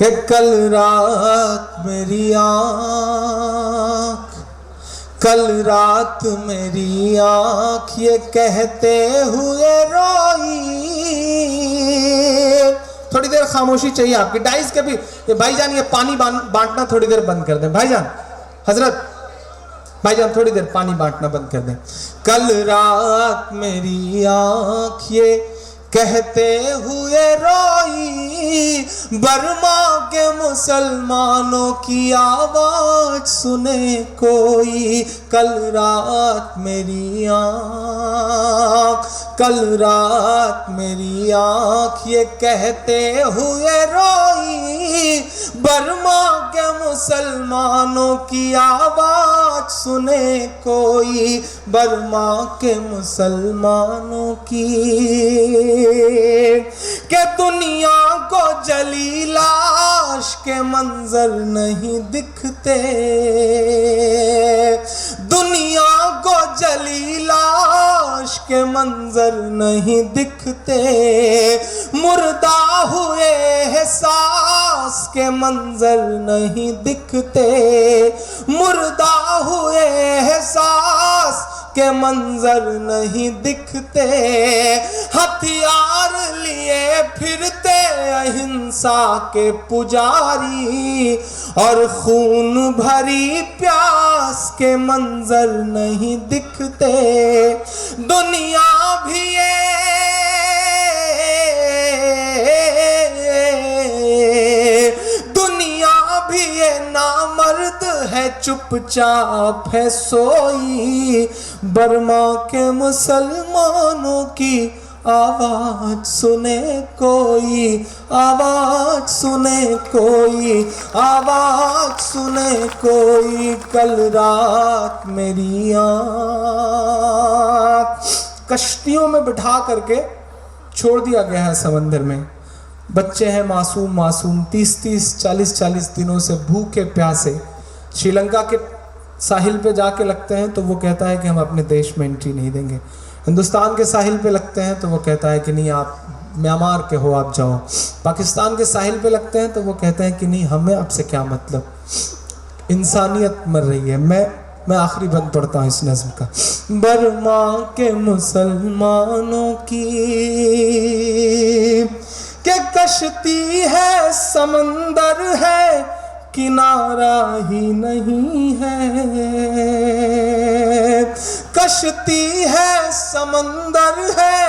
Speaker 1: कि कल रात मेरी आँख, कल रात मेरी आँख ये कहते हुए रोई। थोड़ी देर खामोशी चाहिए आपकी डाइस के भी। ये भाईजान ये पानी बांटना थोड़ी देर बंद कर दें। भाईजान, हजरत भाईजान थोड़ी देर पानी बांटना बंद कर दें। कल रात मेरी आँख ये कहते हुए रोई, बर्मा के मुसलमानों की आवाज सुने कोई। कल रात मेरी आँख, कल रात मेरी आँख ये कहते हुए रोई, बर्मा के मुसलमानों की आवाज सुने कोई, बर्मा के मुसलमानों की। के दुनिया को जली लाश के मंजर नहीं दिखते, दुनिया को जली लाश के मंजर नहीं दिखते, मुर्दा हुए एहसास के मंजर नहीं दिखते, मुर्दा हुए एहसास के मंजर नहीं दिखते, हथियार लिए फिरते अहिंसा के पुजारी, और खून भरी प्यास के मंजर नहीं दिखते। दुनिया भी ये नामर्द है, चुपचाप है सोई, बर्मा के मुसलमानों की आवाज सुने कोई, आवाज सुने कोई, आवाज सुने कोई। कल रात मेरी आँख, कश्तियों में बिठा करके छोड़ दिया गया है समंदर में। बच्चे हैं मासूम मासूम, 30-30, 40-40 दिनों से भूखे प्यासे श्रीलंका के साहिल पे जाके लगते हैं तो वो कहता है कि हम अपने देश में एंट्री नहीं देंगे। हिंदुस्तान के साहिल पे लगते हैं तो वो कहता है कि नहीं आप म्यांमार के हो, आप जाओ। पाकिस्तान के साहिल पे लगते हैं तो वो कहते हैं कि नहीं हमें आपसे क्या मतलब, इंसानियत मर रही है। मैं आखिरी बंद पढ़ता हूँ इस नज़्म का। बर्मा के मुसलमानों की के कश्ती है, समंदर है, किनारा ही नहीं है, कश्ती है, समंदर है,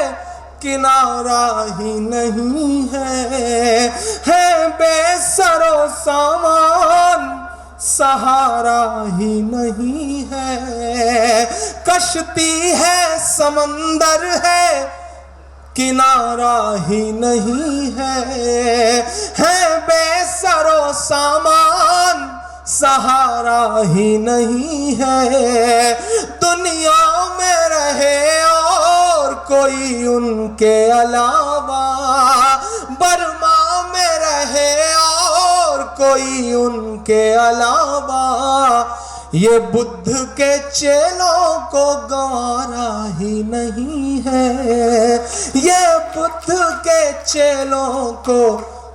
Speaker 1: किनारा ही नहीं है बेसरो सामान, सहारा ही नहीं है, कश्ती है, समंदर है, किनारा ही नहीं है बेसरो सामान, सहारा ही नहीं है। दुनिया में रहे और कोई उनके अलावा, बर्मा में रहे और कोई उनके अलावा, ये बुद्ध के चेलों को गंवारा ही नहीं है, ये बुद्ध के चेलों को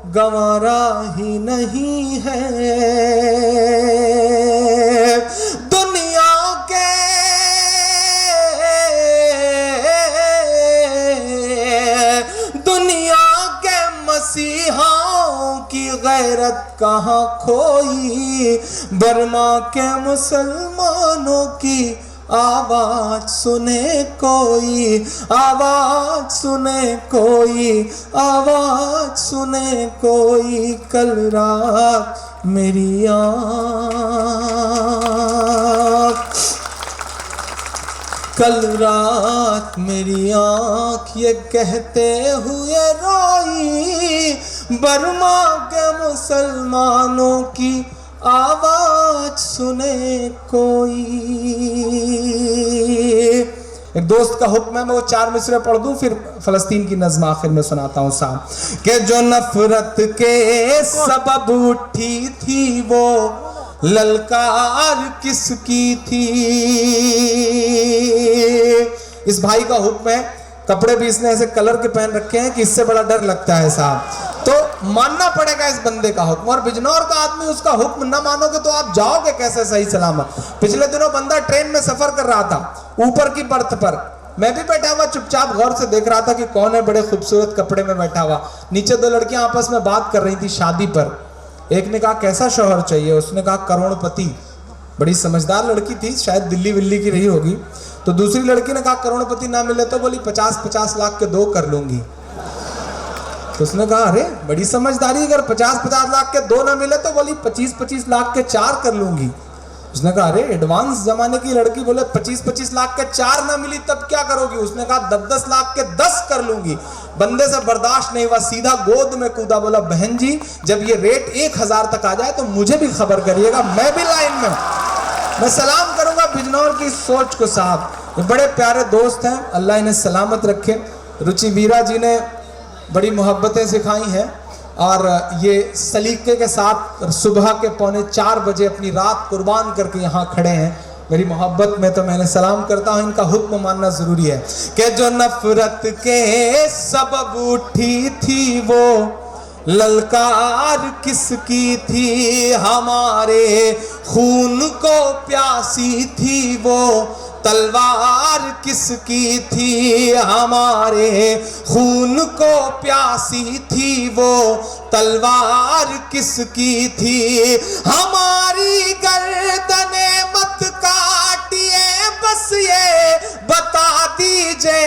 Speaker 1: गंवारा ही नहीं है। दुनिया के मसीहाओं की गैरत कहाँ खोई, बर्मा के मुसलमानों की आवाज सुने कोई, आवाज सुने कोई, आवाज सुने कोई। कल रात मेरी आँख, कल रात मेरी आँख ये कहते हुए रोई, बर्मा के मुसलमानों की आवाज सुने कोई। एक दोस्त का हुक्म है, मैं वो 4 मिसरे पढ़ दूं, फिर फलस्तीन की नज़्म आखिर में सुनाता हूँ साहब। कि जो नफरत के सबब उठी थी वो ललकार किसकी थी। इस भाई का हुक्म है, कपड़े भी इसने ऐसे कलर के पहन रखे हैं कि इससे बड़ा डर लगता है साहब। तो मानना पड़ेगा इस बंदे का हुक्म। और बिजनौर का आदमी उसका हुक्म ना मानोगे तो आप जाओगे कैसे सही सलामत। पिछले दिनों बंदा ट्रेन में सफर कर रहा था, ऊपर की बर्थ पर, मैं भी बैठा हुआ चुपचाप गौर से देख रहा था कि कौन है बड़े खूबसूरत कपड़े में बैठा हुआ। नीचे दो लड़कियां आपस में बात कर रही थी शादी पर। एक ने कहा कैसा शौहर चाहिए, उसने कहा करोड़पति। बड़ी समझदार लड़की थी, शायद दिल्ली विल्ली की रही होगी। तो दूसरी लड़की ने कहा करोड़पति ना मिले तो बोली 50-50 लाख के 2 कर लूंगी। तो उसने कहा अरे बड़ी समझदारी, अगर 50-50 लाख के 2 ना मिले तो बोली 25-25 लाख के 4 कर लूंगी। उसने कहा अरे एडवांस जमाने की लड़की, बोले 25-25 लाख के 4 ना मिली तब क्या करोगी। उसने कहा 10-10 लाख के 10 कर लूंगी। बंदे से बर्दाश्त नहीं हुआ, सीधा गोद में कूदा, बोला बहन जी जब ये रेट 1000 तक आ जाए तो मुझे भी खबर करिएगा, मैं भी लाइन में। मैं सलाम करूंगा बिजनौर की सोच को साहब, ये बड़े प्यारे दोस्त हैं, अल्लाह इन्हें सलामत रखे। रुचि वीरा जी ने बड़ी मोहब्बतें सिखाई हैं और ये सलीके के साथ सुबह के 3:45 बजे अपनी रात कुर्बान करके यहाँ खड़े हैं। मेरी मोहब्बत में तो मैंने सलाम करता हूँ, इनका हुक्म मानना जरूरी है। कि जो नफरत के सबब उठी थी वो ललकार किसकी थी, हमारे खून को प्यासी थी वो तलवार किसकी थी, हमारे खून को प्यासी थी वो तलवार किसकी थी। हमारी गर्दने मत काटिए बस ये बता दीजिए।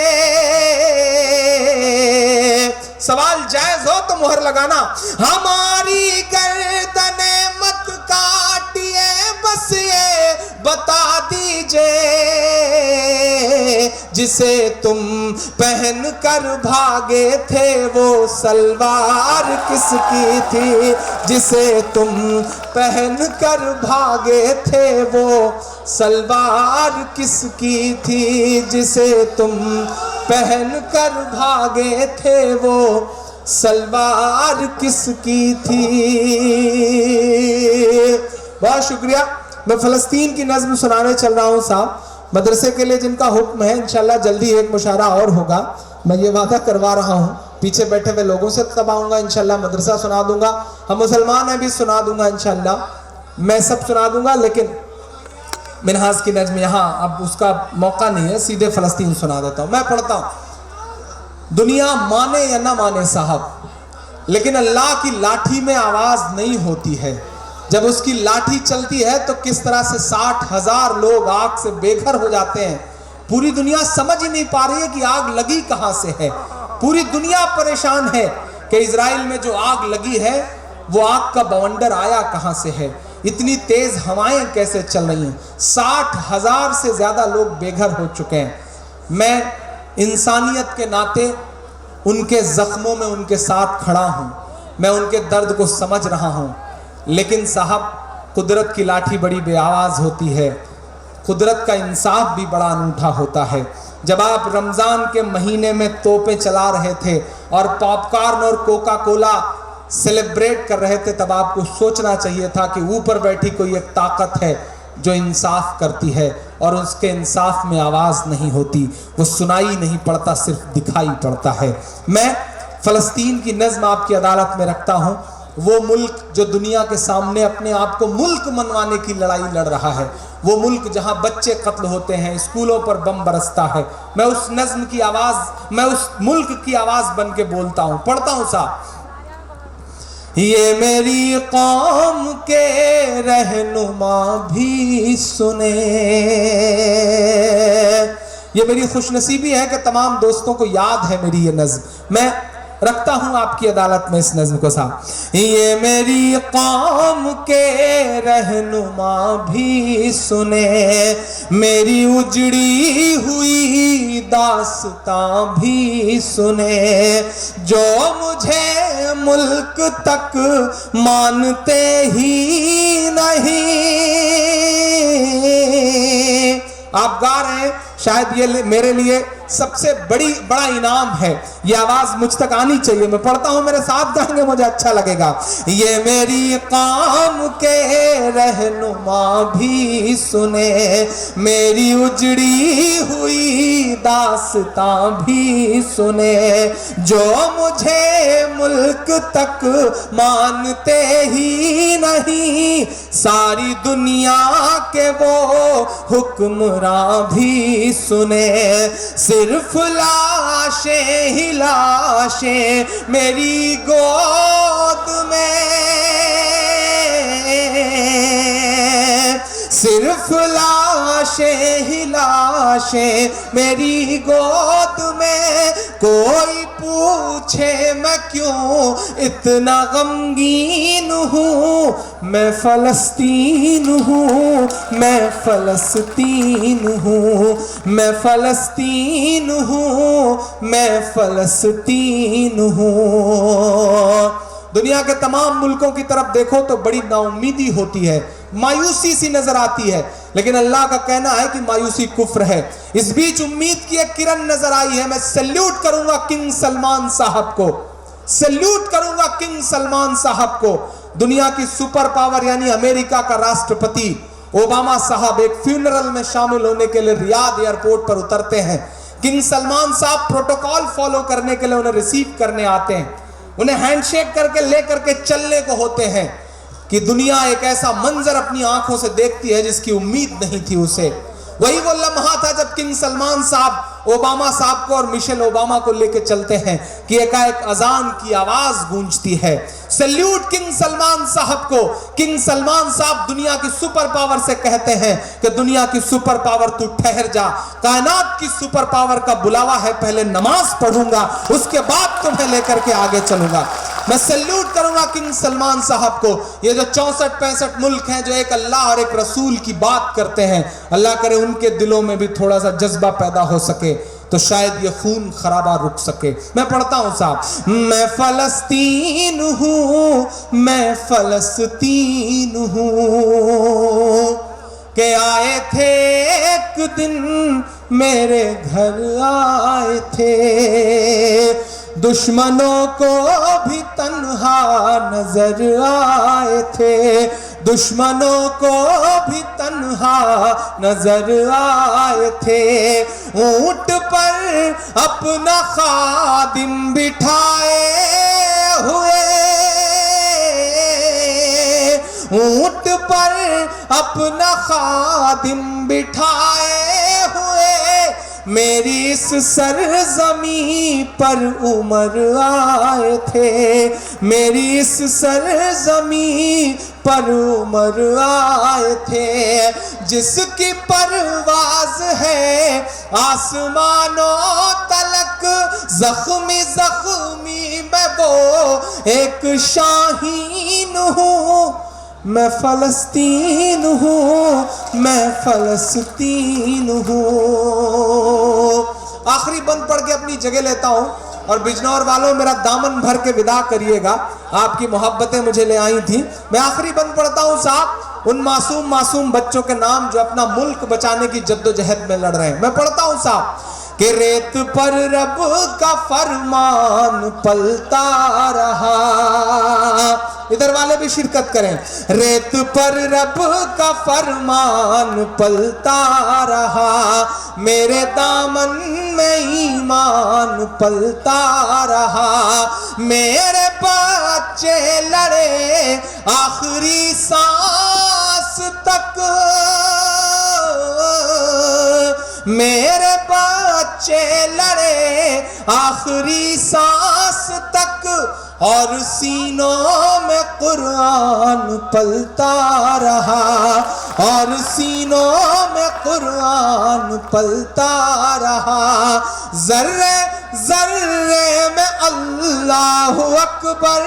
Speaker 1: सवाल जायज हो तो मुहर लगाना। हमारी गर्दने मत काटिए बस ये बता दीजिए, जिसे तुम पहन कर भागे थे वो सलवार किसकी थी, जिसे तुम पहन कर भागे थे वो सलवार किसकी थी, जिसे तुम पहन कर भागे थे वो सलवार किसकी थी। बहुत शुक्रिया। मैं फलस्तीन की नज़्म सुनाने चल रहा हूँ साहब, मदरसे के लिए जिनका हुक्म है, इंशाल्लाह जल्दी एक मुशारा और होगा, मैं ये वादा करवा रहा हूँ। पीछे बैठे हुए लोगों से तब आऊँगा इंशाल्लाह, मदरसा सुना दूंगा, हम मुसलमान हैं भी सुना दूंगा इंशाल्लाह, मैं सब सुना दूंगा। लेकिन मिनहाज की नज़्म यहाँ अब उसका मौका नहीं है, सीधे फलस्तीन सुना देता हूँ। मैं पढ़ता हूँ। दुनिया माने या ना माने साहब, लेकिन अल्लाह की लाठी में आवाज़ नहीं होती है। जब उसकी लाठी चलती है तो किस तरह से 60,000 लोग आग से बेघर हो जाते हैं। पूरी दुनिया समझ ही नहीं पा रही है कि आग लगी कहाँ से है। पूरी दुनिया परेशान है कि इजराइल में जो आग लगी है वो आग का बवंडर आया कहाँ से है, इतनी तेज हवाएं कैसे चल रही हैं। 60,000 से ज़्यादा लोग बेघर हो चुके हैं। मैं इंसानियत के नाते उनके ज़ख्मों में उनके साथ खड़ा हूँ, मैं उनके दर्द को समझ रहा हूँ। लेकिन साहब कुदरत की लाठी बड़ी बेआवाज़ होती है, कुदरत का इंसाफ भी बड़ा अनूठा होता है। जब आप रमज़ान के महीने में तोपें चला रहे थे और पॉपकॉर्न और कोका कोला सेलिब्रेट कर रहे थे, तब आपको सोचना चाहिए था कि ऊपर बैठी कोई एक ताकत है जो इंसाफ करती है और उसके इंसाफ में आवाज़ नहीं होती, वो सुनाई नहीं पड़ता, सिर्फ दिखाई पड़ता है। मैं फ़लस्तीन की नज़्म आपकी अदालत में रखता हूँ। वो मुल्क जो दुनिया के सामने अपने आप को मुल्क मनवाने की लड़ाई लड़ रहा है, वो मुल्क जहाँ बच्चे कत्ल होते हैं, स्कूलों पर बम बरसता है, मैं उस नज़्म की आवाज़, मैं उस मुल्क की आवाज़ बन के बोलता हूँ। पढ़ता हूँ साहब। ये मेरी कौम के रहनुमा भी सुने, ये मेरी खुशनसीबी है कि तमाम दोस्तों को याद है मेरी ये नज़्म। मैं रखता हूँ आपकी अदालत में इस नज़्म को साहब। ये मेरी कौम के रहनुमा भी सुने, मेरी उजड़ी हुई दास्तां भी सुने, जो मुझे मुल्क तक मानते ही नहीं। आप गा रहे हैं, शायद ये मेरे लिए सबसे बड़ा इनाम है, ये आवाज मुझ तक आनी चाहिए। मैं पढ़ता हूं, मेरे साथ गाएंगे, मुझे अच्छा लगेगा। ये मेरी कौम के रहनुमा भी सुने, मेरी उजड़ी हुई दास्तां भी सुने, जो मुझे मुल्क तक मानते ही नहीं, सारी दुनिया के वो हुक्मरां भी सुने। सिर्फ लाशें ही लाशें मेरी गोद में, सिर्फ लाशें ही लाशें मेरी गोद में। कोई पूछे मैं क्यों इतना गमगीन हूँ, मैं फलस्तीन हूँ, मैं फलस्तीन हूँ, मैं फलस्तीन हूँ, मैं फलस्तीन हूँ। दुनिया के तमाम मुल्कों की तरफ देखो तो बड़ी नाउम्मीदी होती है, मायूसी सी नजर आती है, लेकिन अल्लाह का कहना है कि मायूसी कुफ्र है। इस बीच उम्मीद की एक किरण नजर आई है। मैं सैल्यूट करूंगा किंग सलमान साहब को, सैल्यूट करूंगा किंग सलमान साहब को। दुनिया की सुपर पावर यानी अमेरिका का राष्ट्रपति ओबामा साहब एक फ्यूनरल में शामिल होने के लिए रियाद एयरपोर्ट पर उतरते हैं। किंग सलमान साहब प्रोटोकॉल फॉलो करने के लिए उन्हें रिसीव करने आते हैं। उन्हें हैंडशेक करके लेकर के चलने को होते हैं कि दुनिया एक ऐसा मंजर अपनी आंखों से देखती है जिसकी उम्मीद नहीं थी उसे। वही वो लम्हा था जब किंग सलमान साहब ओबामा साहब को और मिशेल ओबामा को लेके चलते हैं कि एकाएक अजान की आवाज गूंजती है। सैल्यूट किंग सलमान साहब को। किंग सलमान साहब दुनिया की सुपर पावर से कहते हैं कि दुनिया की सुपर पावर तू ठहर जा, कायनात की सुपर पावर का बुलावा है, पहले नमाज पढ़ूंगा उसके बाद तुम्हें लेकर के आगे चलूंगा। मैं सैल्यूट करूंगा किंग सलमान साहब को। ये जो 64-65 मुल्क हैं जो एक अल्लाह और एक रसूल की बात करते हैं, अल्लाह करे उनके दिलों में भी थोड़ा सा जज्बा पैदा हो सके तो शायद ये खून खराबा रुक सके। मैं पढ़ता हूं साहब, मैं फलस्तीन हूं, मैं फलस्तीन हूं, के आए थे एक दिन मेरे घर आए थे, दुश्मनों को भी तन्हा नजर आए थे, दुश्मनों को भी तन्हा नजर आए थे, ऊंट पर अपना खादिम बिठाए हुए, ऊंट पर अपना खादिम बिठाए हुए, मेरी इस सरजमी पर उमर आए थे, मेरी इस सरजमी पर उमर आए थे, जिसकी परवाज है आसमानों तलक, जख्मी जख्मी मैं वो एक शाहीन हूँ, मैं फलस्तीन हूँ, मैं फलस्तीन हूँ। आखिरी बंद पढ़ के अपनी जगह लेता हूँ और बिजनौर वालों मेरा दामन भर के विदा करिएगा, आपकी मोहब्बतें मुझे ले आई थी। मैं आखिरी बंद पढ़ता हूँ साहब उन मासूम बच्चों के नाम जो अपना मुल्क बचाने की जद्दोजहद में लड़ रहे हैं। मैं पढ़ता हूँ साहब कि रेत पर रब का फरमान पलता रहा, इधर वाले भी शिरकत करें, रेत पर रब का फरमान पलता रहा, मेरे दामन में ईमान पलता रहा, मेरे बच्चे लड़े आखिरी सांस तक, मेरे बच्चे लड़े आखिरी सांस तक, और सीनों में कुरान पलता रहा, और सीनों में कुरान पलता रहा, जर्रे जर्रे में अल्लाहु अकबर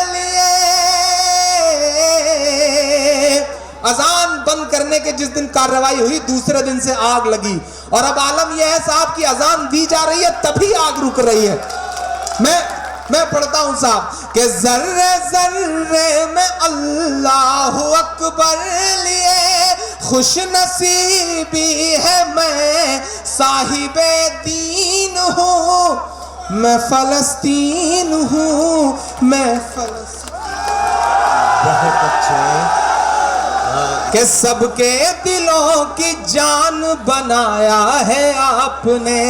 Speaker 1: लिए। अजान बंद करने के जिस दिन कार्रवाई हुई दूसरे दिन से आग लगी, और अब आलम यह है साहब की अजान दी जा रही है तभी आग रुक रही है। मैं पढ़ता हूं साहब कि जर्रे जर्रे में अल्लाहु अकबर लिए, खुश नसीबी है मैं साहिबे दीन हूँ, मैं फलस्तीन हूँ, मैं फलस्तीन।
Speaker 2: बहुत अच्छे
Speaker 1: कि सबके दिलों की जान बनाया है आपने,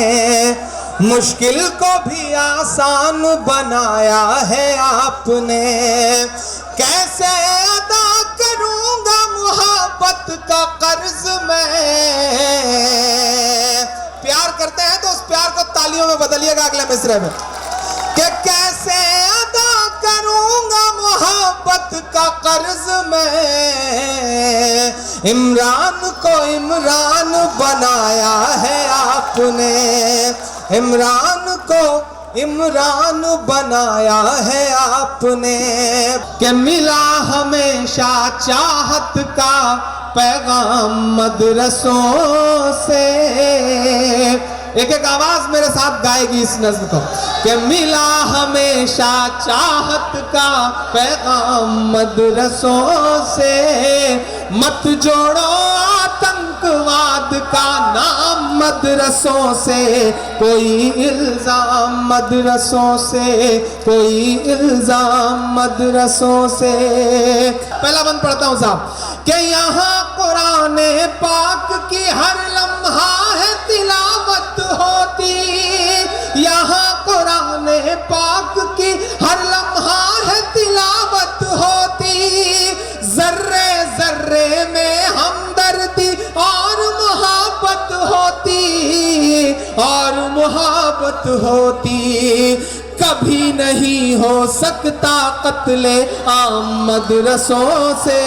Speaker 1: मुश्किल को भी आसान बनाया है आपने। कैसे अदा करूंगा मोहब्बत का कर्ज मैं। प्यार करते हैं तो उस प्यार को तालियों में बदलिएगा अगले मिसरे में, कि कैसे अदा करूंगा मोहब्बत का कर्ज मैं। इमरान को इमरान बनाया है आपने, इमरान को इमरान बनाया है आपने। कि मिला हमेशा चाहत का पैगाम मदरसों से। एक एक आवाज मेरे साथ गाएगी इस नज्म को, कि मिला हमेशा चाहत का पैगाम मदरसों से। मत जोड़ो आतंकवाद का नाम मदरसों से, कोई इल्जाम मदरसों से, कोई इल्जाम मदरसों से। पहला बंद पढ़ता हूं साहब, कि यहाँ कुरान पाक की हर लम्हा है तिलावत होती। यहाँ कुरान पाक की हर लम्हा है तिलावत होती। जर्रे जर्रे में हमदर्दी और मोहब्बत होती, और मोहब्बत होती। कभी नहीं हो सकता कत्ले आम मदरसों से।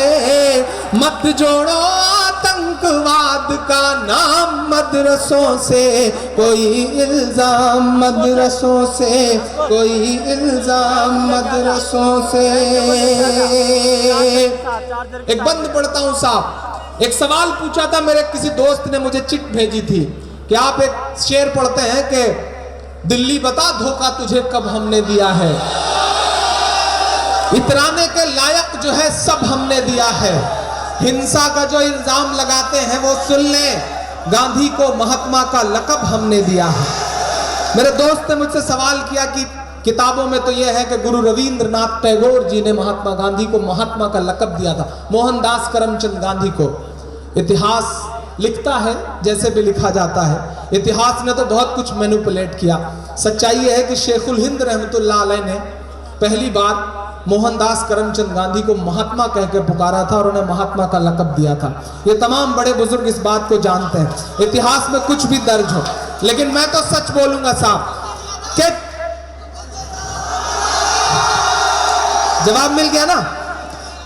Speaker 1: मत जोड़ो आतंकवाद का नाम मदरसों से, कोई इल्जाम मदरसों से, कोई इल्जाम मदरसों से। एक बंद पढ़ता हूं साहब। एक सवाल पूछा था मेरे किसी दोस्त ने, मुझे चिट भेजी थी कि आप एक शेर पढ़ते हैं कि दिल्ली बता धोखा तुझे कब हमने दिया है। इतराने के लायक जो है सब हमने दिया है। हिंसा का जो इल्जाम लगाते हैं वो सुन ले, गांधी को महात्मा का लक़ब हमने दिया है। मेरे दोस्त ने मुझसे सवाल किया कि किताबों में तो यह है कि गुरु रविंद्रनाथ टैगोर जी ने महात्मा गांधी को महात्मा का लक़ब दिया था, मोहनदास करमचंद गांधी को। इतिहास लिखता है जैसे भी लिखा जाता है, इतिहास ने तो बहुत कुछ मैनिपुलेट किया। सच्चाई यह है कि शेखुल हिंद रहमतुल्लाह अलैह ने पहली बार मोहनदास करमचंद गांधी को महात्मा कह के पुकारा था और उन्हें महात्मा का लक़ब दिया था। ये तमाम बड़े बुजुर्ग इस बात को जानते हैं, इतिहास में कुछ भी दर्ज हो। लेकिन मैं तो सच बोलूंगा साहब, कि जवाब मिल गया ना।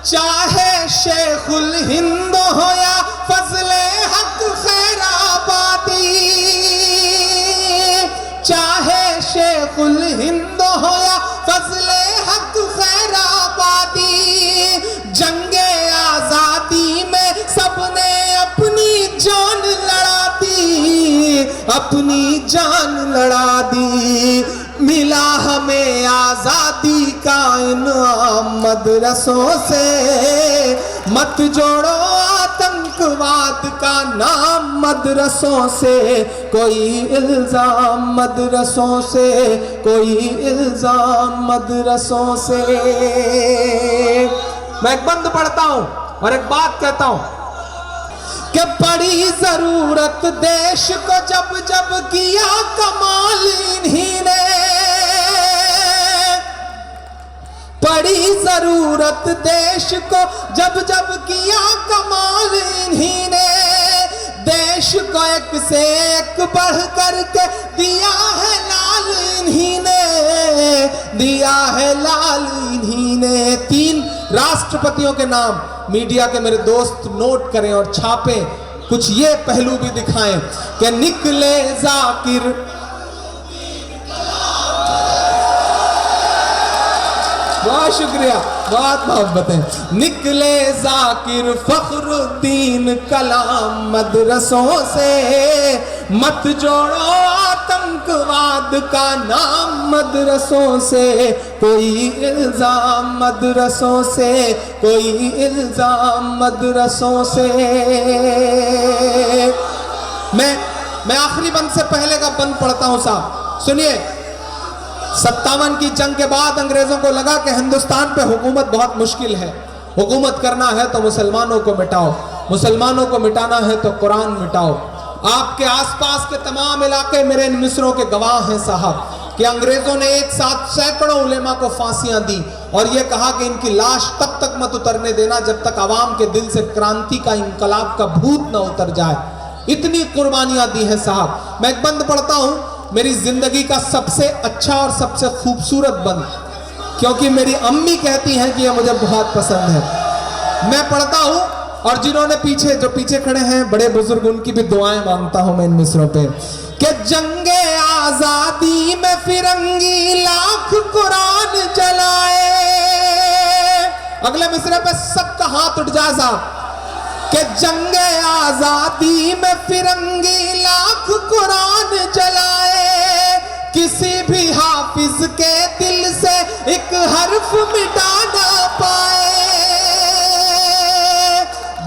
Speaker 1: चाहे शेखुल हिंद हो या फजले हक खैराबादी, चाहे शेखुल हिंद हो या फजले हक खैराबादी। जंगे आजादी में सबने अपनी जान लड़ा दी, अपनी जान लड़ा दी। मिला हमें आजादी का इनाम मदरसों से। मत जोड़ो आतंकवाद का नाम मदरसों से, कोई इल्जाम मदरसों से, कोई इल्जाम मदरसों से। मैं एक बंद पढ़ता हूं और एक बात कहता हूं कि बड़ी जरूरत देश को जब जब किया कमाल इन्हीं ने। बड़ी जरूरत देश को जब जब किया कमाल इन्हीं ने। देश को एक से एक बढ़ करके दिया है लाल इन्हीं ने, दिया है लाल इन्हीं ने। 3 राष्ट्रपतियों के नाम मीडिया के मेरे दोस्त नोट करें और छापें, कुछ ये पहलू भी दिखाएं कि निकले जाकिर, बहुत शुक्रिया, बहुत मोहब्बत है। निकले जाकिर फखरुद्दीन कलाम मदरसों से। मत जोड़ो आतंकवाद का नाम मदरसों से, कोई इल्जाम मदरसों से, कोई इल्जाम मदरसों से। मैं आखिरी बंद से पहले का बंद पढ़ता हूं साहब, सुनिए। 57 की जंग के बाद अंग्रेजों को लगा कि हिंदुस्तान पे हुकूमत बहुत मुश्किल है, हुकूमत करना है तो मुसलमानों को मिटाओ। मुसलमानों को मिटाना है तो कुरान मिटाओ। आपके आसपास के तमाम इलाके मेरे इन मिसरों के गवाह हैं साहब कि अंग्रेजों ने एक साथ सैकड़ों उलेमा को फांसियां दी और यह कहा कि इनकी लाश तब तक मत उतरने देना जब तक आवाम के दिल से क्रांति का, इंकलाब का भूत न उतर जाए। इतनी कुर्बानियां दी हैं साहब। मैं एक बंद पढ़ता हूं, मेरी जिंदगी का सबसे अच्छा और सबसे खूबसूरत बंद, क्योंकि मेरी अम्मी कहती हैं कि यह मुझे बहुत पसंद है। मैं पढ़ता हूं और जिन्होंने जो पीछे खड़े हैं बड़े बुजुर्ग, उनकी भी दुआएं मांगता हूं मैं इन मिसरों पे कि जंगे आजादी में फिरंगी लाख कुरान जलाए। अगले मिसरे पे सबका हाथ उठ जाए साहब कि जंगे आजादी में फिरंगी लाख कुरान जलाए, किसी भी हाफिज के दिल से एक हर्फ मिटा ना पाए।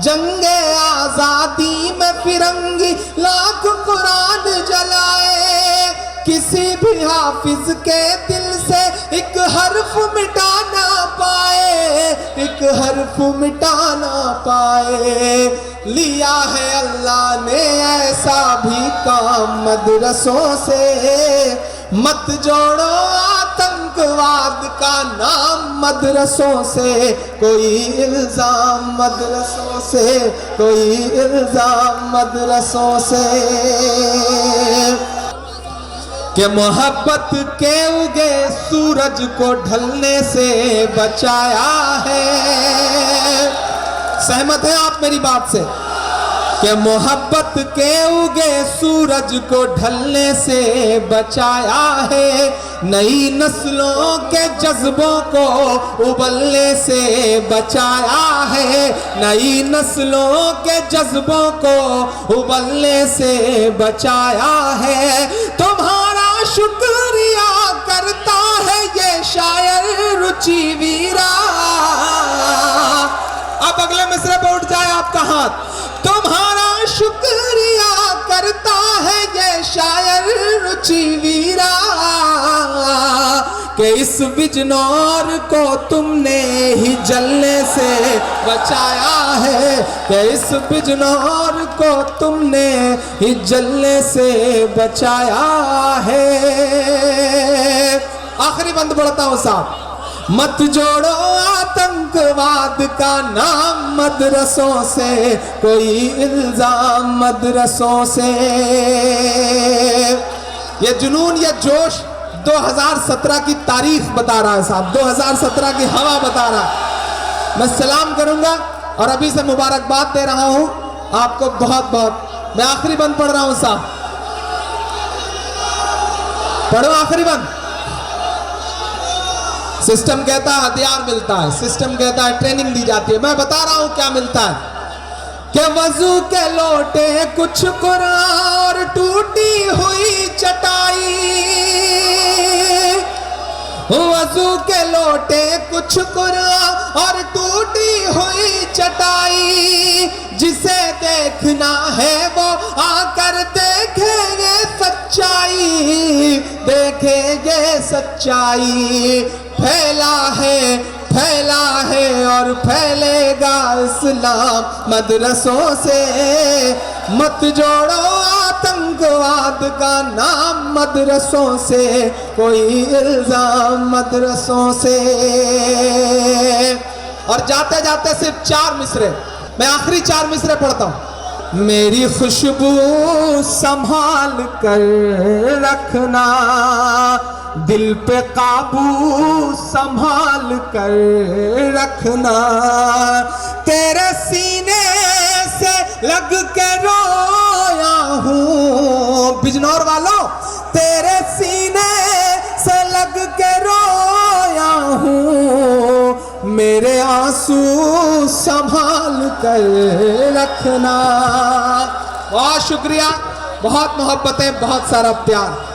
Speaker 1: जंगे आजादी में फिरंगी लाख कुरान जलाए, किसी भी हाफिज के दिल से एक हर्फ मिटा ना पाए, एक हर्फ मिटा ना पाए। लिया है अल्लाह ने ऐसा भी काम मदरसों से, मत जोड़ो आतंकवाद का नाम मदरसों से, कोई इल्जाम मदरसों से, कोई इल्जाम मदरसों से। कि मोहब्बत के उगे सूरज को ढलने से बचाया है। सहमत हैं आप मेरी बात से कि मोहब्बत के उगे सूरज को ढलने से बचाया है, नई नस्लों के जज्बों को उबलने से बचाया है, नई नस्लों के जज्बों को उबलने से बचाया है। तुम्हारा शुक्रिया करता है ये शायर रुचि वीरा। अब अगले मिसरे पे उठ जाए आपका हाथ। तुम्हारा शुक्रिया करता है ये शायर रुचि वीरा कि इस बिजनौर को तुमने ही जलने से बचाया है, कि इस बिजनौर को तुमने ही जलने से बचाया है। आखिरी बंद पढ़ता हूं साहब। मत जोड़ो आतंकवाद का नाम मदरसों से, कोई इल्जाम मदरसों से। ये जुनून, ये जोश 2017 की तारीख बता रहा है साहब, 2017 की हवा बता रहा है। मैं सलाम करूंगा और अभी से मुबारकबाद दे रहा हूं आपको बहुत बहुत। मैं आखिरी बंद पढ़ रहा हूं साहब, पढ़ो आखिरी बंद। सिस्टम कहता है हथियार मिलता है, सिस्टम कहता है ट्रेनिंग दी जाती है। मैं बता रहा हूं क्या मिलता है कि वजू के लोटे कुछ कुरान और टूटी हुई चटाई, वजू के लोटे कुछ कुरान और टूटी हुई चटाई, जिसे देखना है वो आकर देखेंगे सच्चाई, देखेंगे सच्चाई। फैला है और फैलेगा इस्लाम मदरसों से, मत जोड़ो आतंकवाद का नाम मदरसों से, कोई इल्जाम मदरसों से। और जाते जाते सिर्फ 4 मिसरे, मैं आखिरी 4 मिसरे पढ़ता हूं। मेरी खुशबू संभाल कर रखना, दिल पे काबू संभाल कर रखना, तेरे सीने से लग के रोया हूँ। बिजनौर वालों, तेरे सीने से लग के रोया हूँ, मेरे आंसू संभाल कर रखना। बहुत शुक्रिया, बहुत मोहब्बतें, बहुत सारा प्यार।